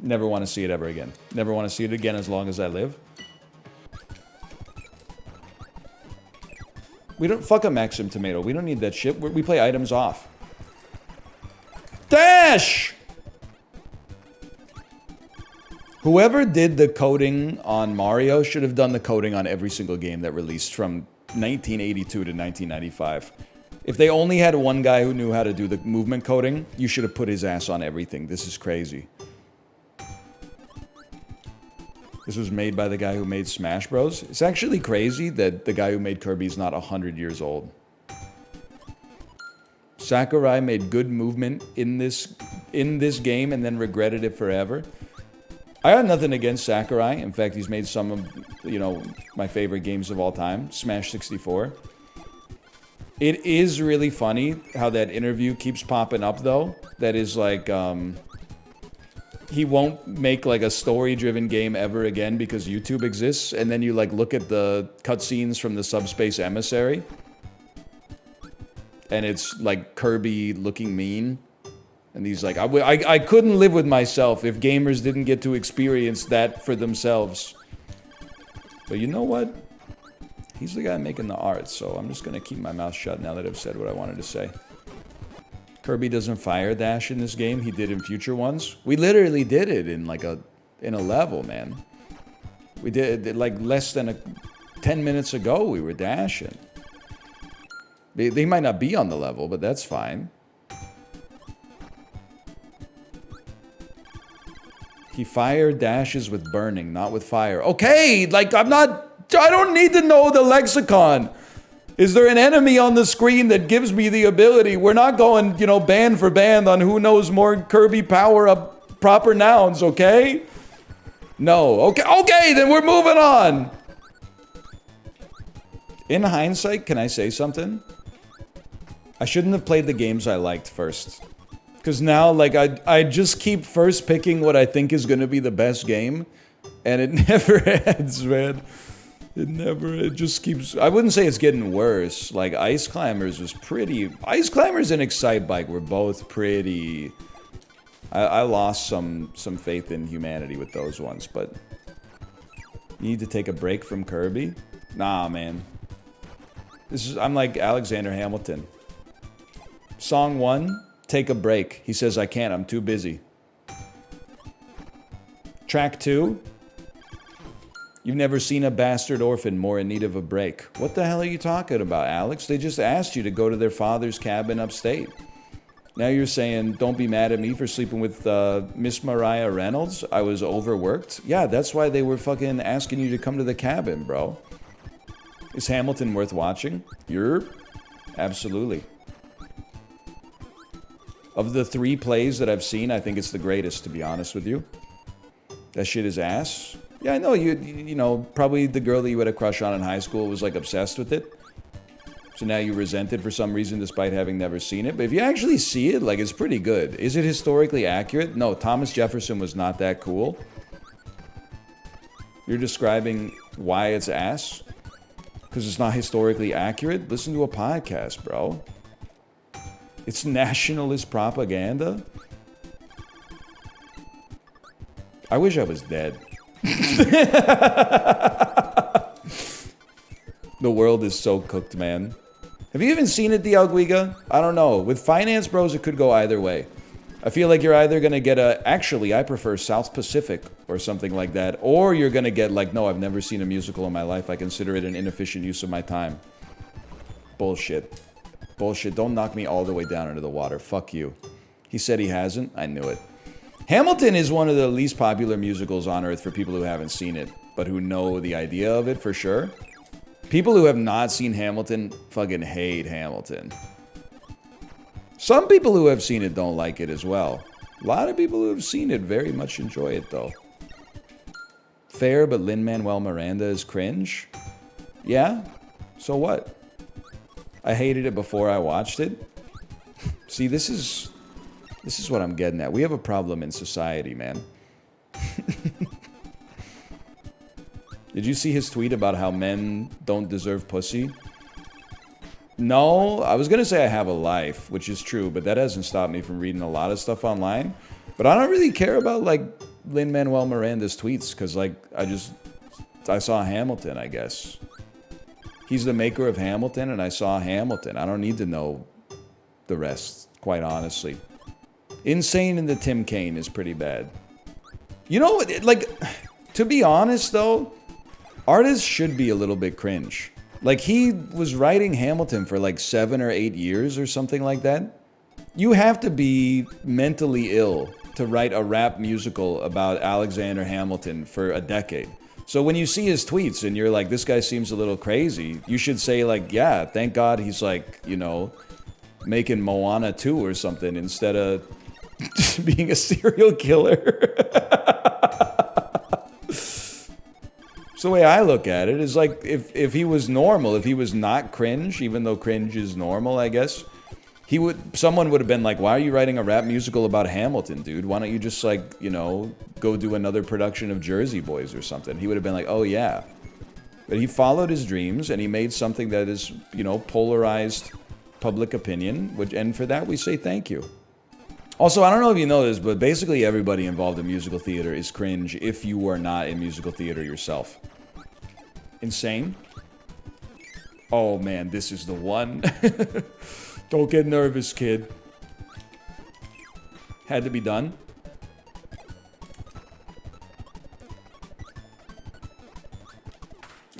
Never want to see it ever again. Never want to see it again as long as I live. We don't fuck a Maxim Tomato. We don't need that shit. We play items off. Dash! Whoever did the coding on Mario should have done the coding on every single game that released from 1982 to 1995. If they only had one guy who knew how to do the movement coding, you should have put his ass on everything. This is crazy. This was made by the guy who made Smash Bros. It's actually crazy that the guy who made Kirby is not 100 years old. Sakurai made good movement in this game and then regretted it forever. I got nothing against Sakurai. In fact, he's made some of, you know, my favorite games of all time. Smash 64. It is really funny how that interview keeps popping up, though. That is like, he won't make like a story-driven game ever again because YouTube exists, and then you like look at the cutscenes from the Subspace Emissary, and it's like Kirby looking mean, And he's like, I couldn't live with myself if gamers didn't get to experience that for themselves. But you know what? He's the guy making the art, so I'm just going to keep my mouth shut now that I've said what I wanted to say. Kirby doesn't fire dash in this game. He did in future ones. We literally did it in like a level, man. We did it like less than 10 minutes ago. We were dashing. They might not be on the level, but that's fine. He fired dashes with burning, not with fire. Okay, like I don't need to know the lexicon. Is there an enemy on the screen that gives me the ability? We're not going, you know, band for band on who knows more Kirby power-up proper nouns, okay? No. Okay, then we're moving on. In hindsight, can I say something? I shouldn't have played the games I liked first. Because now, like, I just keep first picking what I think is going to be the best game. And it never ends, man. It just keeps... I wouldn't say it's getting worse. Like, Ice Climbers was pretty... Ice Climbers and Excite Bike were both pretty... I lost some faith in humanity with those ones, but... You need to take a break from Kirby? Nah, man. I'm like Alexander Hamilton. Song 1, take a break. He says, I can't, I'm too busy. Track 2... You've never seen a bastard orphan more in need of a break. What the hell are you talking about, Alex? They just asked you to go to their father's cabin upstate. Now you're saying, don't be mad at me for sleeping with Miss Mariah Reynolds? I was overworked? Yeah, that's why they were fucking asking you to come to the cabin, bro. Is Hamilton worth watching? Absolutely. Of the 3 plays that I've seen, I think it's the greatest, to be honest with you. That shit is ass. Yeah, I know, you know, probably the girl that you had a crush on in high school was, like, obsessed with it. So now you resent it for some reason despite having never seen it. But if you actually see it, like, it's pretty good. Is it historically accurate? No, Thomas Jefferson was not that cool. You're describing why it's ass? Because it's not historically accurate? Listen to a podcast, bro. It's nationalist propaganda? I wish I was dead. The world is so cooked, man. Have you even seen it, Dialguiga? I don't know. With Finance Bros, it could go either way. I feel like you're either going to get actually, I prefer South Pacific or something like that. Or you're going to get like, no, I've never seen a musical in my life. I consider it an inefficient use of my time. Bullshit. Bullshit. Don't knock me all the way down into the water. Fuck you. He said he hasn't. I knew it. Hamilton is one of the least popular musicals on earth for people who haven't seen it, but who know the idea of it for sure. People who have not seen Hamilton fucking hate Hamilton. Some people who have seen it don't like it as well. A lot of people who have seen it very much enjoy it though. Fair, but Lin-Manuel Miranda is cringe? Yeah? So what? I hated it before I watched it. See, this is what I'm getting at. We have a problem in society, man. Did you see his tweet about how men don't deserve pussy? No, I was going to say I have a life, which is true, but that hasn't stopped me from reading a lot of stuff online. But I don't really care about, like, Lin-Manuel Miranda's tweets, because, like, I saw Hamilton, I guess. He's the maker of Hamilton, and I saw Hamilton. I don't need to know the rest, quite honestly. Insane in the Tim Kaine is pretty bad. You know, like, to be honest, though, artists should be a little bit cringe. Like, he was writing Hamilton for, like, 7 or 8 years or something like that. You have to be mentally ill to write a rap musical about Alexander Hamilton for a decade. So when you see his tweets and you're like, this guy seems a little crazy, you should say, like, yeah, thank God he's, like, you know, making Moana 2 or something instead of being a serial killer. So the way I look at it is like, if he was normal, if he was not cringe, even though cringe is normal, I guess, someone would have been like, why are you writing a rap musical about Hamilton, dude? Why don't you just, like, you know, go do another production of Jersey Boys or something? He would have been like, oh yeah. But he followed his dreams and he made something that is, you know, polarized public opinion, and for that we say thank you. Also, I don't know if you know this, but basically everybody involved in musical theater is cringe if you are not in musical theater yourself. Insane? Oh man, this is the one. Don't get nervous, kid. Had to be done.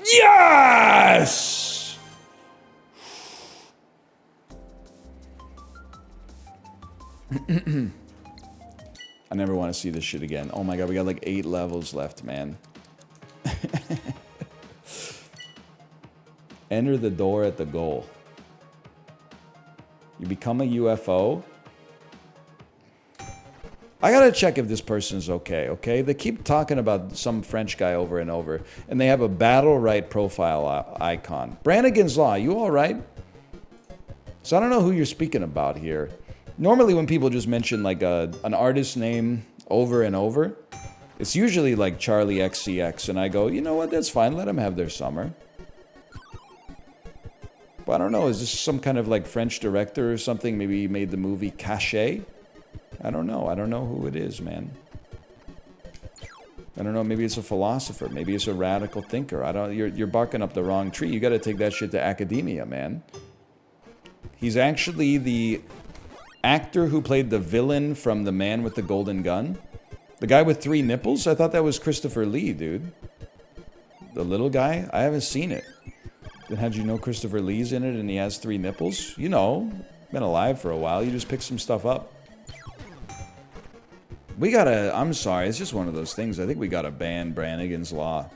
Yes! I never want to see this shit again. Oh my god, we got like 8 levels left, man. Enter the door at the goal. You become a UFO. I gotta check if this person's okay, okay? They keep talking about some French guy over and over, and they have a battle right profile icon. Brannigan's Law, you alright? So I don't know who you're speaking about here. Normally when people just mention like an artist name over and over, it's usually like Charlie XCX, and I go, you know what, that's fine, let them have their summer. But I don't know, is this some kind of like French director or something? Maybe he made the movie Cachet? I don't know who it is, man. I don't know, maybe it's a philosopher, maybe it's a radical thinker. You're barking up the wrong tree. You gotta take that shit to academia, man. He's actually the actor who played the villain from The Man with the Golden Gun. The guy with 3 nipples? I thought that was Christopher Lee, dude. The little guy? I haven't seen it. Then how'd you know Christopher Lee's in it and he has 3 nipples? You know, been alive for a while. You just pick some stuff up. We gotta, I'm sorry, it's just one of those things. I think we gotta ban Brannigan's Law.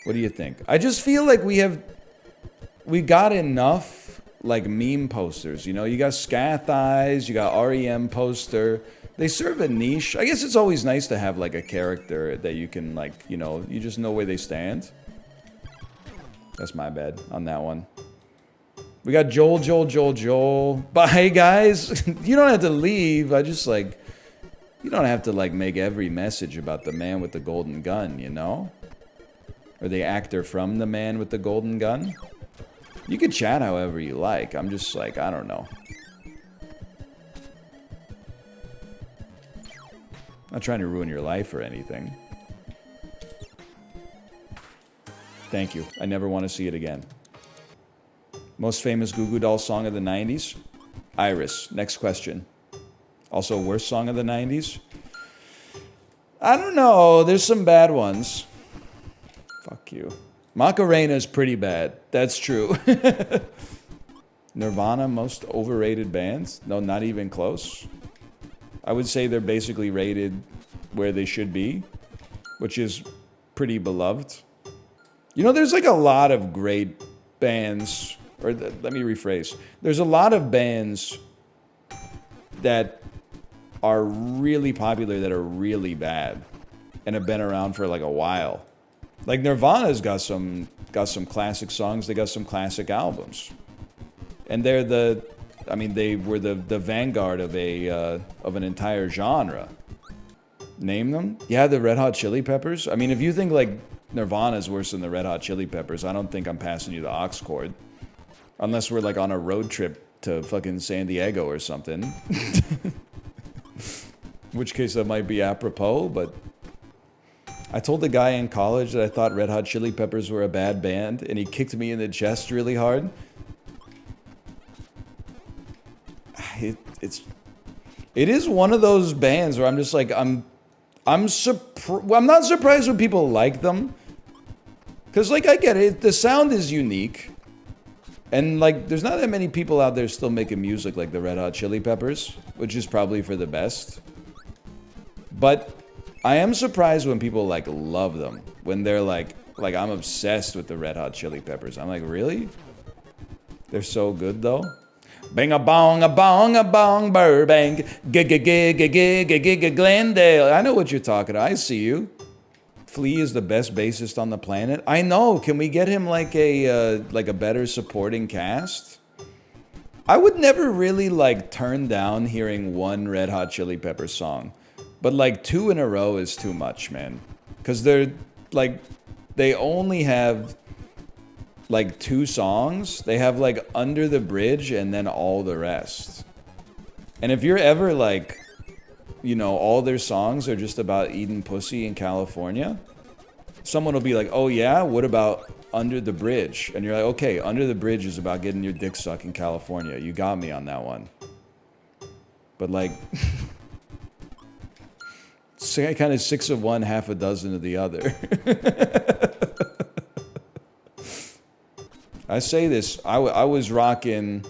What do you think? I just feel like we got enough, like, meme posters, you know? You got Scath Eyes, you got REM poster. They serve a niche. I guess it's always nice to have, like, a character that you can, like, you know, you just know where they stand. That's my bad on that one. We got Joel. Bye, guys. You don't have to leave. I just, like, you don't have to, like, make every message about the man with the golden gun, you know? Or the actor from The Man with the Golden Gun. You can chat however you like. I'm just, like, I don't know. Not trying to ruin your life or anything. Thank you. I never want to see it again. Most famous Goo Goo Dolls song of the 90s? Iris. Next question. Also, worst song of the 90s? I don't know. There's some bad ones. Fuck you. Macarena's pretty bad. That's true. Nirvana, most overrated bands? No, not even close. I would say they're basically rated where they should be, which is pretty beloved. You know, there's like a lot of great bands, or let me rephrase. There's a lot of bands that are really popular that are really bad and have been around for like a while. Like Nirvana's got some classic songs, they got some classic albums. And they're they were the vanguard of an entire genre. Name them? Yeah, the Red Hot Chili Peppers. I mean, if you think like Nirvana's worse than the Red Hot Chili Peppers, I don't think I'm passing you the aux cord. Unless we're like on a road trip to fucking San Diego or something. In which case that might be apropos, but I told the guy in college that I thought Red Hot Chili Peppers were a bad band, and he kicked me in the chest really hard. It is one of those bands where I'm just like, I'm not surprised when people like them. Because, like, I get it. The sound is unique. And, like, there's not that many people out there still making music like the Red Hot Chili Peppers, which is probably for the best. But I am surprised when people, like, love them. When they're like, I'm obsessed with the Red Hot Chili Peppers. I'm like, really? They're so good, though? Bang a bong, Burbank, Glendale. I know what you're talking about. I see you. Flea is the best bassist on the planet. I know. Can we get him like a better supporting cast? I would never really like turn down hearing one Red Hot Chili Peppers song, but like 2 in a row is too much, man. Because they're like, they only have like 2 songs. They have like Under the Bridge and then all the rest. And if you're ever like, you know, all their songs are just about eating pussy in California, someone will be like, oh yeah, what about Under the Bridge? And you're like, okay, Under the Bridge is about getting your dick sucked in California. You got me on that one. But like, kind of 6 of one, half a dozen of the other. I say this, I was rocking,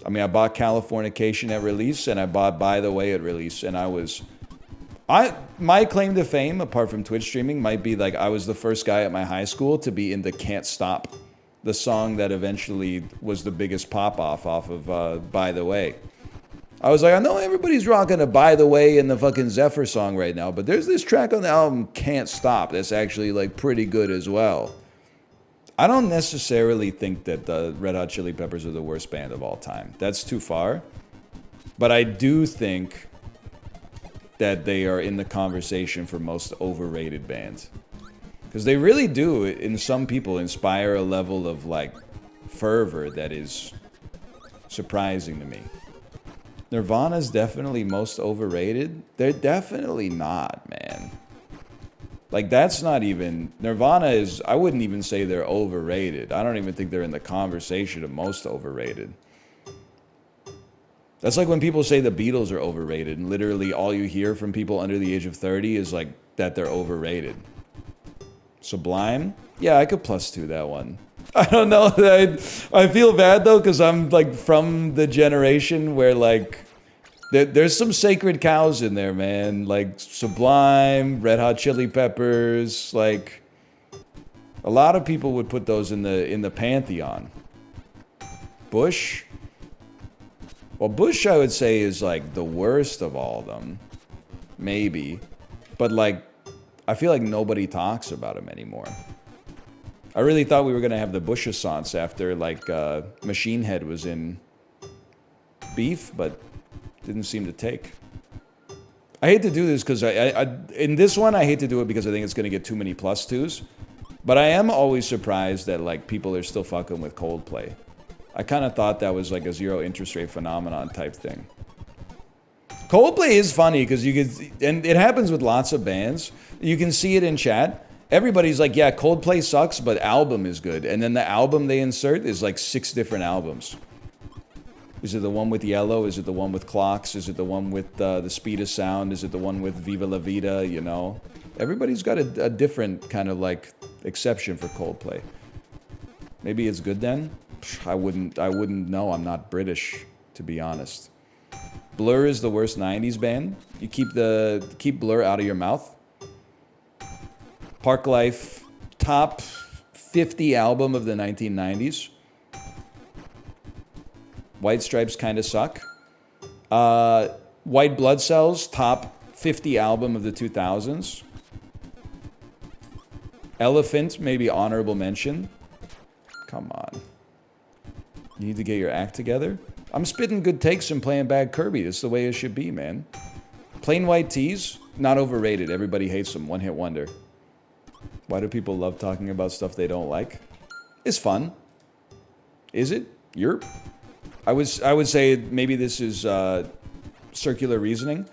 I mean, I bought Californication at release, and I bought By the Way at release, and my claim to fame, apart from Twitch streaming, might be like I was the first guy at my high school to be into Can't Stop, the song that eventually was the biggest pop-off of By the Way. I was like, I know everybody's rocking a By the Way in the fucking Zephyr song right now, but there's this track on the album, Can't Stop, that's actually like pretty good as well. I don't necessarily think that the Red Hot Chili Peppers are the worst band of all time. That's too far. But I do think that they are in the conversation for most overrated bands. Because they really do, in some people, inspire a level of like fervor that is surprising to me. Nirvana's definitely most overrated. They're definitely not, man. Like, that's not even... Nirvana is... I wouldn't even say they're overrated. I don't even think they're in the conversation of most overrated. That's like when people say the Beatles are overrated, and literally all you hear from people under the age of 30 is, like, that they're overrated. Sublime? Yeah, I could +2 that one. I don't know. I feel bad, though, because I'm, like, from the generation where, like... There's some sacred cows in there, man. Like Sublime, Red Hot Chili Peppers. Like, a lot of people would put those in the pantheon. Bush. Well, Bush, I would say, is like the worst of all of them, maybe. But like, I feel like nobody talks about him anymore. I really thought we were gonna have the Bush-assance after like Machine Head was in Beef, but. Didn't seem to take. I hate to do this because in this one I hate to do it because I think it's going to get too many +2s. But I am always surprised that like people are still fucking with Coldplay. I kind of thought that was like a zero interest rate phenomenon type thing. Coldplay is funny because you can, and it happens with lots of bands. You can see it in chat. Everybody's like, yeah, Coldplay sucks, but album is good. And then the album they insert is like 6 different albums. Is it the one with Yellow? Is it the one with Clocks? Is it the one with the Speed of Sound? Is it the one with Viva La Vida? You know, everybody's got a different kind of like exception for Coldplay. Maybe it's good then. I wouldn't know. I'm not British, to be honest. Blur is the worst '90s band. You keep Blur out of your mouth. Parklife, top 50 album of the 1990s. White Stripes kind of suck. White Blood Cells, top 50 album of the 2000s. Elephant, maybe honorable mention. Come on. You need to get your act together. I'm spitting good takes and playing bad Kirby. That's the way it should be, man. Plain White Tees, not overrated. Everybody hates them. One hit wonder. Why do people love talking about stuff they don't like? It's fun. Is it? Yerp. I would say maybe this is circular reasoning.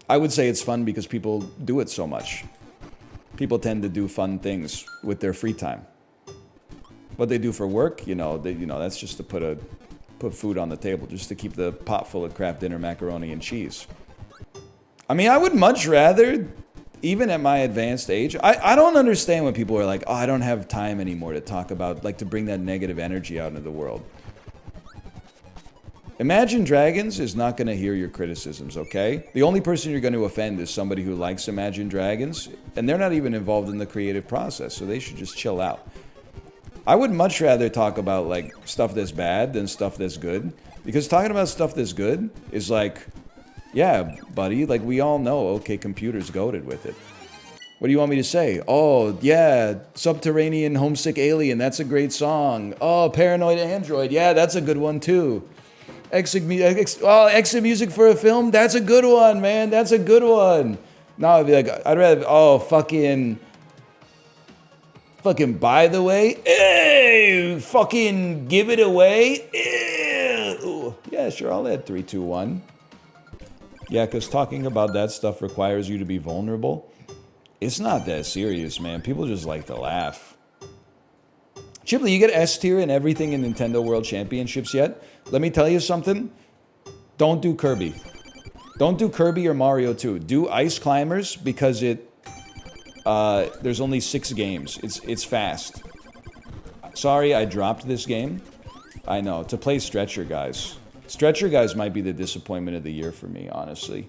I would say it's fun because people do it so much. People tend to do fun things with their free time. What they do for work, that's just to put food on the table, just to keep the pot full of Kraft Dinner macaroni and cheese. I mean, I would much rather, even at my advanced age, I don't understand when people are like, oh, I don't have time anymore to talk about, like, to bring that negative energy out into the world. Imagine Dragons is not going to hear your criticisms, okay? The only person you're going to offend is somebody who likes Imagine Dragons, and they're not even involved in the creative process, so they should just chill out. I would much rather talk about, like, stuff that's bad than stuff that's good, because talking about stuff that's good is like, yeah, buddy, like, we all know, okay, Computer's goated with it. What do you want me to say? Oh, yeah, Subterranean Homesick Alien, that's a great song. Oh, Paranoid Android, yeah, that's a good one, too. Exit music for a film? That's a good one, man. That's a good one. No, I'd be like, I'd rather, fucking By the Way. Ew, fucking Give It Away. Ew. Yeah, sure, I'll add 3, 2, 1. Yeah, because talking about that stuff requires you to be vulnerable. It's not that serious, man. People just like to laugh. Chipley, you get S tier in everything in Nintendo World Championships yet? Let me tell you something. Don't do Kirby. Don't do Kirby or Mario 2. Do Ice Climbers because there's only 6 games. It's fast. Sorry, I dropped this game. I know. To play Stretcher Guys. Stretcher Guys might be the disappointment of the year for me, honestly.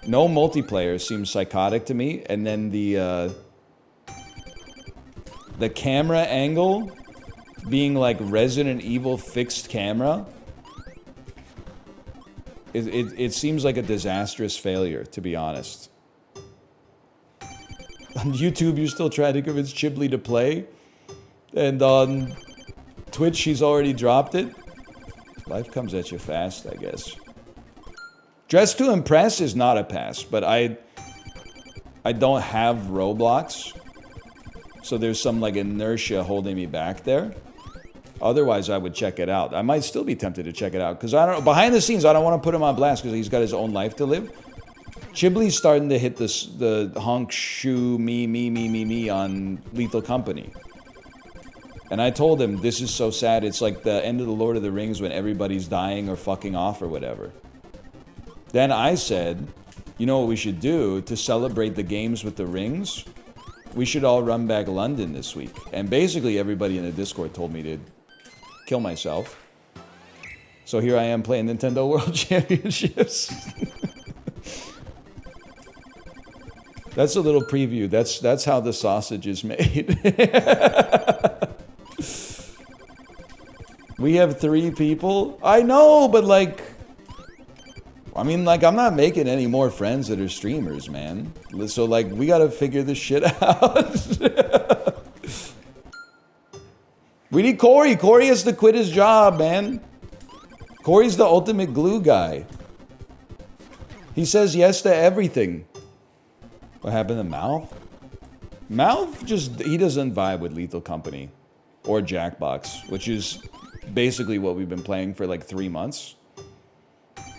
No multiplayer seems psychotic to me, and then the camera angle being like Resident Evil fixed camera. It seems like a disastrous failure, to be honest. On YouTube, you're still trying to convince Chibley to play. And on Twitch, he's already dropped it. Life comes at you fast, I guess. Dress to Impress is not a pass, but I don't have Roblox. So there's some like inertia holding me back there. Otherwise, I would check it out. I might still be tempted to check it out. Because I don't, behind the scenes, I don't want to put him on blast because he's got his own life to live. Chibley's starting to hit the honk, shoe, me on Lethal Company. And I told him, this is so sad. It's like the end of the Lord of the Rings when everybody's dying or fucking off or whatever. Then I said, you know what we should do to celebrate the games with the rings? We should all run back London this week. And basically everybody in the Discord told me to kill myself. So here I am playing Nintendo World Championships. That's a little preview. That's how the sausage is made. We have 3 people. I know, but like, I mean, like, I'm not making any more friends that are streamers, man. So like, we gotta figure this shit out. We need Corey. Corey has to quit his job, man. Corey's the ultimate glue guy. He says yes to everything. What happened to Mouth? Mouth just, he doesn't vibe with Lethal Company or Jackbox, which is basically what we've been playing for like 3 months.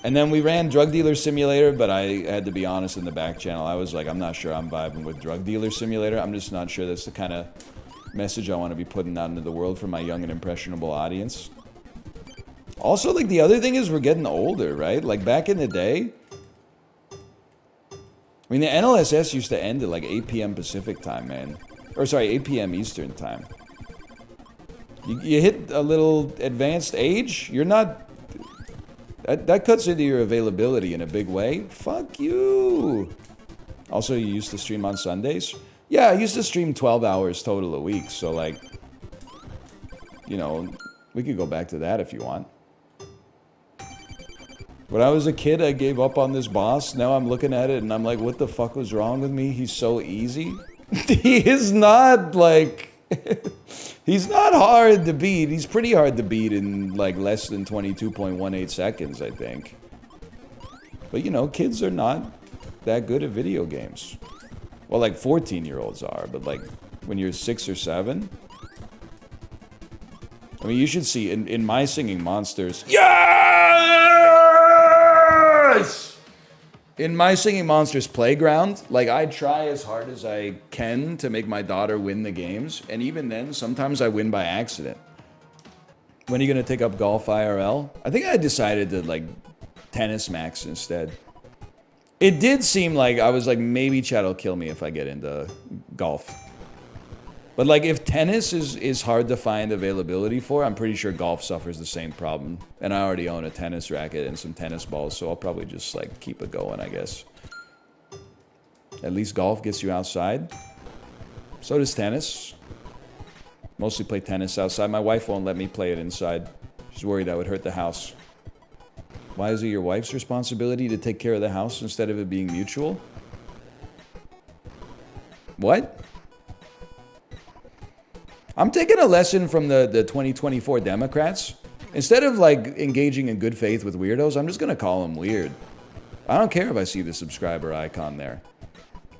And then we ran Drug Dealer Simulator, but I had to be honest in the back channel. I was like, I'm not sure I'm vibing with Drug Dealer Simulator. I'm just not sure that's the kind of message I want to be putting out into the world for my young and impressionable audience. Also, like, the other thing is we're getting older, right? Like, back in the day, I mean, the NLSS used to end at like 8 p.m. Pacific time, man. Or sorry, 8 p.m. Eastern time. You hit a little advanced age, you're not... That cuts into your availability in a big way. Fuck you! Also, you used to stream on Sundays? Yeah, I used to stream 12 hours total a week, so like... You know, we could go back to that if you want. When I was a kid, I gave up on this boss. Now I'm looking at it and I'm like, what the fuck was wrong with me? He's so easy. He is not, like... He's not hard to beat. He's pretty hard to beat in, like, less than 22.18 seconds, I think. But, you know, kids are not that good at video games. Well, like, 14-year-olds are, but, like, when you're 6 or 7... I mean, you should see, in My Singing Monsters... Yes! In My Singing Monsters Playground, like, I try as hard as I can to make my daughter win the games, and even then, sometimes I win by accident. When are you gonna take up golf IRL? I think I decided to, like, tennis max instead. It did seem like, I was like, maybe Chad will kill me if I get into golf. But, like, if tennis is hard to find availability for, I'm pretty sure golf suffers the same problem. And I already own a tennis racket and some tennis balls, so I'll probably just, like, keep it going, I guess. At least golf gets you outside. So does tennis. Mostly play tennis outside. My wife won't let me play it inside. She's worried that would hurt the house. Why is it your wife's responsibility to take care of the house instead of it being mutual? What? I'm taking a lesson from the 2024 Democrats. Instead of, like, engaging in good faith with weirdos, I'm just gonna call them weird. I don't care if I see the subscriber icon there.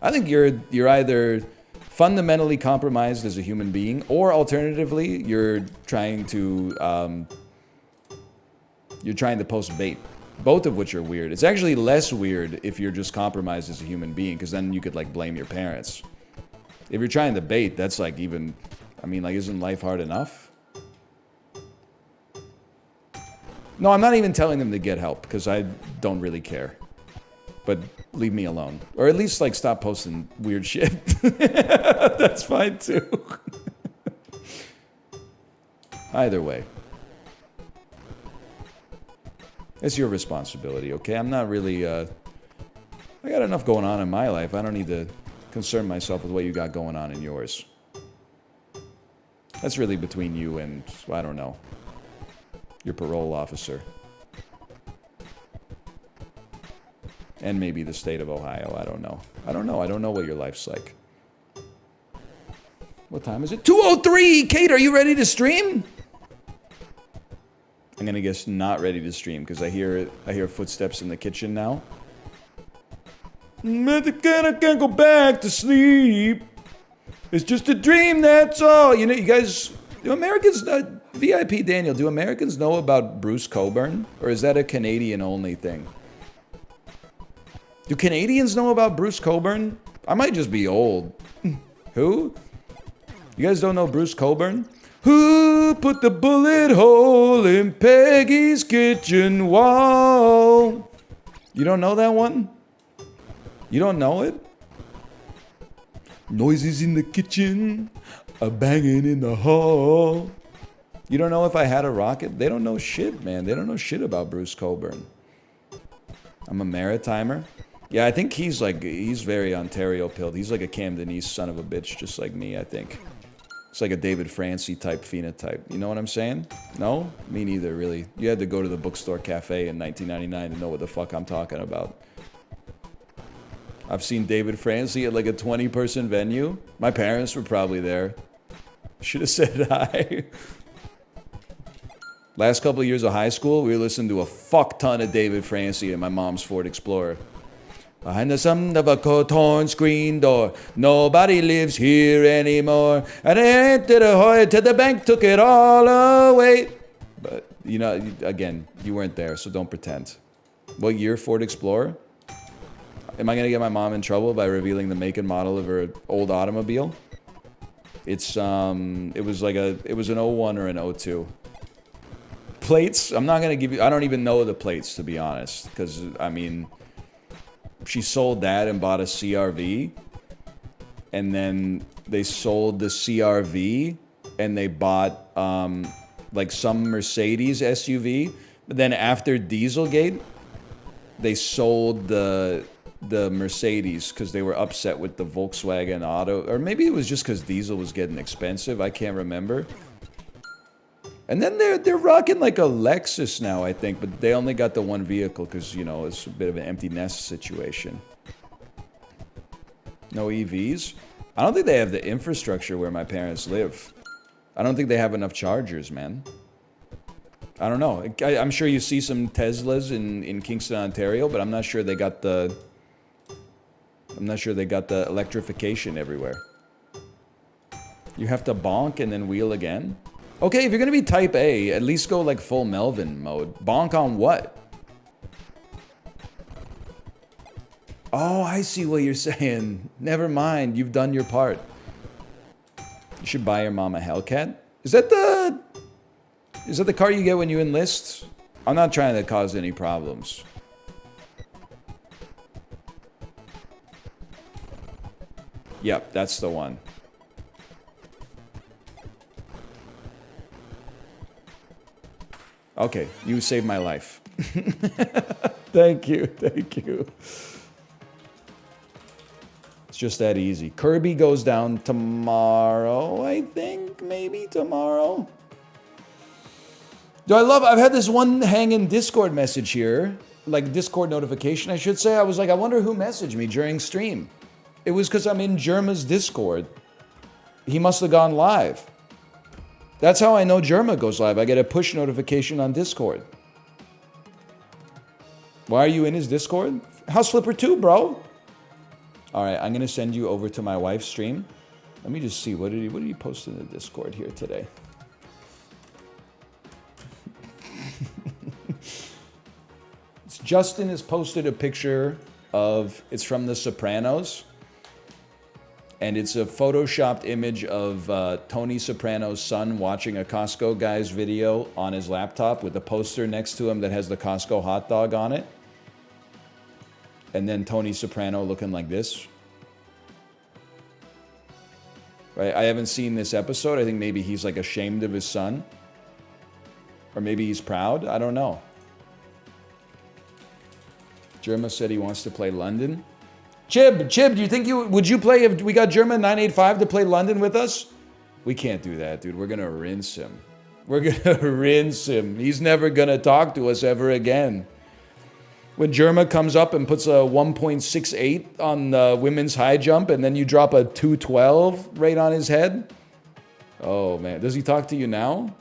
I think you're either fundamentally compromised as a human being, or alternatively, you're trying to post bait. Both of which are weird. It's actually less weird if you're just compromised as a human being, because then you could, like, blame your parents. If you're trying to bait, that's, like, even... I mean, like, isn't life hard enough? No, I'm not even telling them to get help, because I don't really care. But leave me alone. Or at least, like, stop posting weird shit. That's fine, too. Either way. It's your responsibility, okay? I'm not really, I got enough going on in my life. I don't need to concern myself with what you got going on in yours. That's really between you and, I don't know, your parole officer. And maybe the state of Ohio. I don't know. I don't know what your life's like. What time is it? 2:03! Kate, are you ready to stream? I'm gonna guess not ready to stream because I hear footsteps in the kitchen now. I can't go back to sleep. It's just a dream, that's all. You know, you guys, do Americans, VIP Daniel, do Americans know about Bruce Cockburn? Or is that a Canadian only thing? Do Canadians know about Bruce Cockburn? I might just be old. Who? You guys don't know Bruce Cockburn? Who put the bullet hole in Peggy's kitchen wall? You don't know that one? You don't know it? Noises in the kitchen, a banging in the hall. You don't know If I Had a Rocket? They don't know shit, man. They don't know shit about Bruce Cockburn. I'm a Maritimer. Yeah, I think he's very Ontario pilled. He's like a Camden East son of a bitch, just like me, I think. It's like a David Francie type phenotype. You know what I'm saying? No? Me neither, really. You had to go to the bookstore cafe in 1999 to know what the fuck I'm talking about. I've seen David Francie at like a 20-person venue. My parents were probably there. Should have said hi. Last couple of years of high school, we were listening to a fuck ton of David Francie in my mom's Ford Explorer. Behind the sound of a torn screen door, nobody lives here anymore. And I entered a hoy to the bank, took it all away. But, you know, again, you weren't there, so don't pretend. What year Ford Explorer? Am I going to get my mom in trouble by revealing the make and model of her old automobile? It was an 01 or an 02. Plates, I'm not going to give you, I don't even know the plates, to be honest. Because, I mean... She sold that and bought a CRV, and then they sold the CRV and they bought like some Mercedes SUV. But then after Dieselgate, they sold the Mercedes because they were upset with the Volkswagen Auto, or maybe it was just because diesel was getting expensive. I can't remember. And then they're rocking like a Lexus now, I think, but they only got the one vehicle because, you know, it's a bit of an empty nest situation. No EVs? I don't think they have the infrastructure where my parents live. I don't think they have enough chargers, man. I don't know. I'm sure you see some Teslas in Kingston, Ontario, but I'm not sure they got the electrification everywhere. You have to bonk and then wheel again? Okay, if you're gonna be type A, at least go like full Melvin mode. Bonk on what? Oh, I see what you're saying. Never mind, you've done your part. You should buy your mom a Hellcat. Is that the car you get when you enlist? I'm not trying to cause any problems. Yep, that's the one. Okay, you saved my life. Thank you, thank you. It's just that easy. Kirby goes down tomorrow, I think. Maybe tomorrow. I've had this one hanging Discord message here. Like Discord notification, I should say. I was like, I wonder who messaged me during stream. It was because I'm in Germa's Discord. He must have gone live. That's how I know Germa goes live. I get a push notification on Discord. Why are you in his Discord? House Flipper 2, bro. Alright, I'm going to send you over to my wife's stream. Let me just see. What did he post in the Discord here today? Justin has posted a picture of, it's from The Sopranos, and it's a photoshopped image of Tony Soprano's son watching a Costco guy's video on his laptop with a poster next to him that has the Costco hot dog on it. And then Tony Soprano looking like this. Right? I haven't seen this episode. I think maybe he's like ashamed of his son. Or maybe he's proud. I don't know. Germa said he wants to play London. Chib, do you think would you play if we got Germa 985 to play London with us? We can't do that, dude. We're gonna rinse him. We're gonna rinse him. He's never gonna talk to us ever again. When Germa comes up and puts a 1.68 on the women's high jump and then you drop a 212 right on his head. Oh man, does he talk to you now?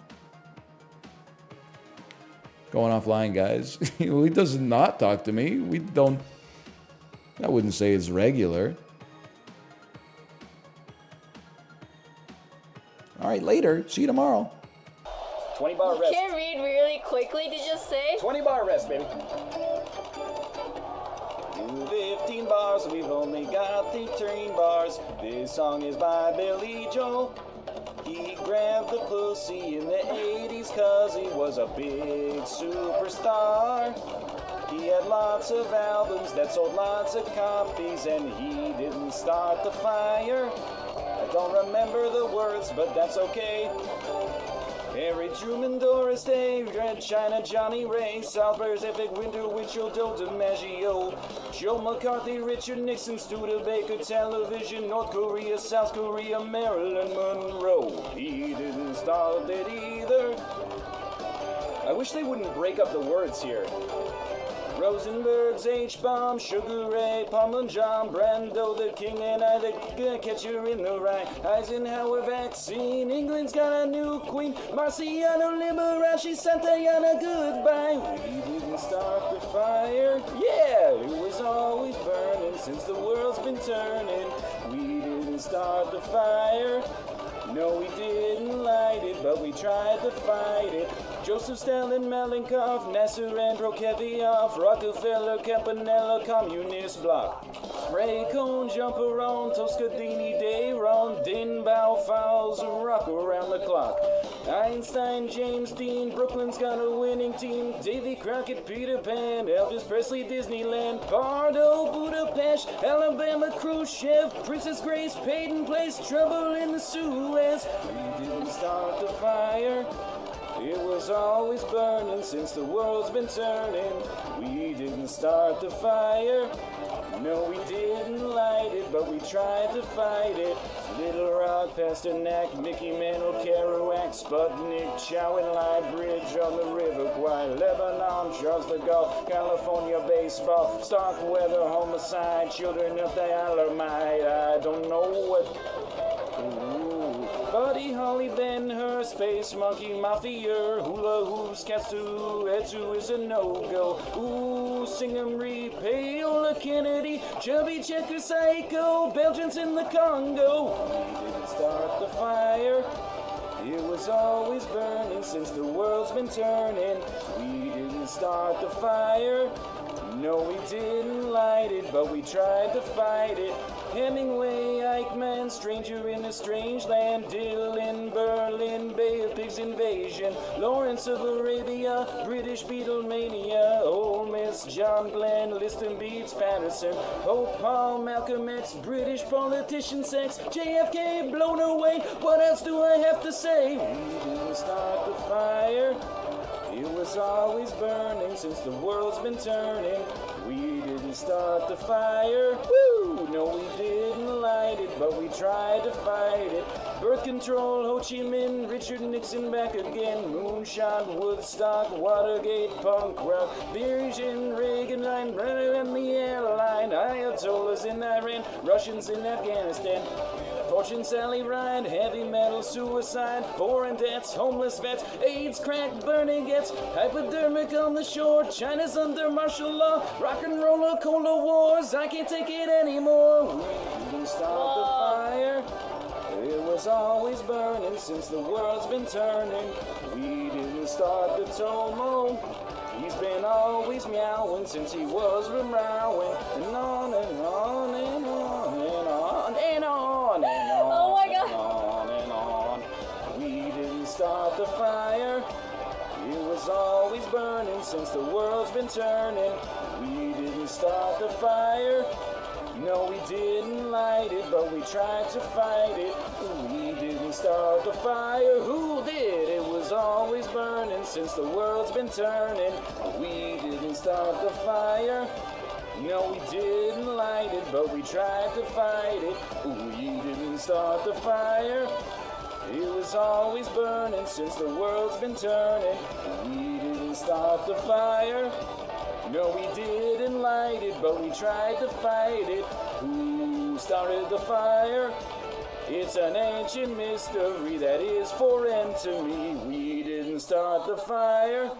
Going offline, guys. He does not talk to me. We don't. I wouldn't say it's regular. All right, later. See you tomorrow. 20-bar rest. Can't read really quickly, did you just say? 20-bar rest, baby. 15 bars, we've only got 13 bars. This song is by Billy Joel. He grabbed the pussy in the 80s cause he was a big superstar. He had lots of albums that sold lots of copies and he didn't start the fire. I don't remember the words, but that's okay. Harry Truman, Doris Day, Red China, Johnny Ray, South Pacific, Winter, Winchell, Joe DiMaggio, Joe McCarthy, Richard Nixon, Studebaker, Television, North Korea, South Korea, Marilyn Monroe. He didn't start it either. I wish they wouldn't break up the words here. Rosenberg's H-Bomb, Sugar Ray, Pommel, John, Brando, the King, and I, the catcher in the rye. Eisenhower vaccine, England's got a new queen. Marciano Liberace, Santayana, goodbye. We didn't start the fire. Yeah, it was always burning since the world's been turning. We didn't start the fire. No, we didn't light it, but we tried to fight it. Joseph Stalin, Malenkov, Nasser and Prokofiev, Rockefeller, Campanella, Communist Bloc. Ray Cohn, Jumper on, Toscadini, Dayron, Dinbao, Fowles, rock around the clock. Einstein, James Dean, Brooklyn's got a winning team. Davy Crockett, Peter Pan, Elvis Presley, Disneyland, Pardo, Budapest, Alabama, Khrushchev, Princess Grace, Peyton Place, Trouble in the Suez. We didn't start the fire. It was always burning since the world's been turning. We didn't start the fire. No, we didn't light it, but we tried to fight it. Little Rock, Pasternak, Mickey Mantle, Kerouac, Sputnik, Chow and Lie, Bridge on the River Kwai, Lebanon, Charles de Gaulle, California baseball, Stark weather, homicide, children of the Alamite. I don't know what. Buddy Holly, Ben Hur, Space Monkey, Mafia, Hula Hoops, Katsu, Etsu is a no-go. Ooh, Singham Reed, Paola Kennedy, Chubby Checker Psycho, Belgians in the Congo. We didn't start the fire. It was always burning since the world's been turning. We didn't start the fire. No, we didn't light it, but we tried to fight it. Hemingway, Eichmann, Stranger in a Strange Land, Dylan, Berlin, Bay of Pigs invasion, Lawrence of Arabia, British Beatlemania, Ole Miss, John Glenn, Liston Beats, Patterson, Pope Paul, Malcolm X, British politician sex, JFK blown away. What else do I have to say? We didn't start the fire. It was always burning since the world's been turning. We didn't start the fire. Woo! No, we didn't light it, but we tried to fight it. Birth control, Ho Chi Minh, Richard Nixon back again. Moonshot, Woodstock, Watergate, punk rock. Virgin, Reagan line, running on the airline. Ayatollahs in Iran, Russians in Afghanistan. Fortune, Sally Ride, heavy metal, suicide, foreign debts, homeless vets, AIDS, crack, burning gets, hypodermic on the shore, China's under martial law, rock and roller, cola wars, I can't take it anymore. We didn't start the fire. It was always burning since the world's been turning. We didn't start the Tomo. He's been always meowing since he was meowing, and on and on and on and on and on and on. Oh my God. And on and on. We didn't start the fire. It was always burning since the world's been turning. We didn't start the fire. No, we didn't light it, but we tried to fight it. We didn't start the fire. Who did? It was always burning since the world's been turning. We didn't start the fire. No, we didn't light it, but we tried to fight it. We didn't start the fire. It was always burning since the world's been turning. We didn't start the fire. No, we didn't light it, but we tried to fight it. Who started the fire? It's an ancient mystery that is foreign to me. We didn't start the fire.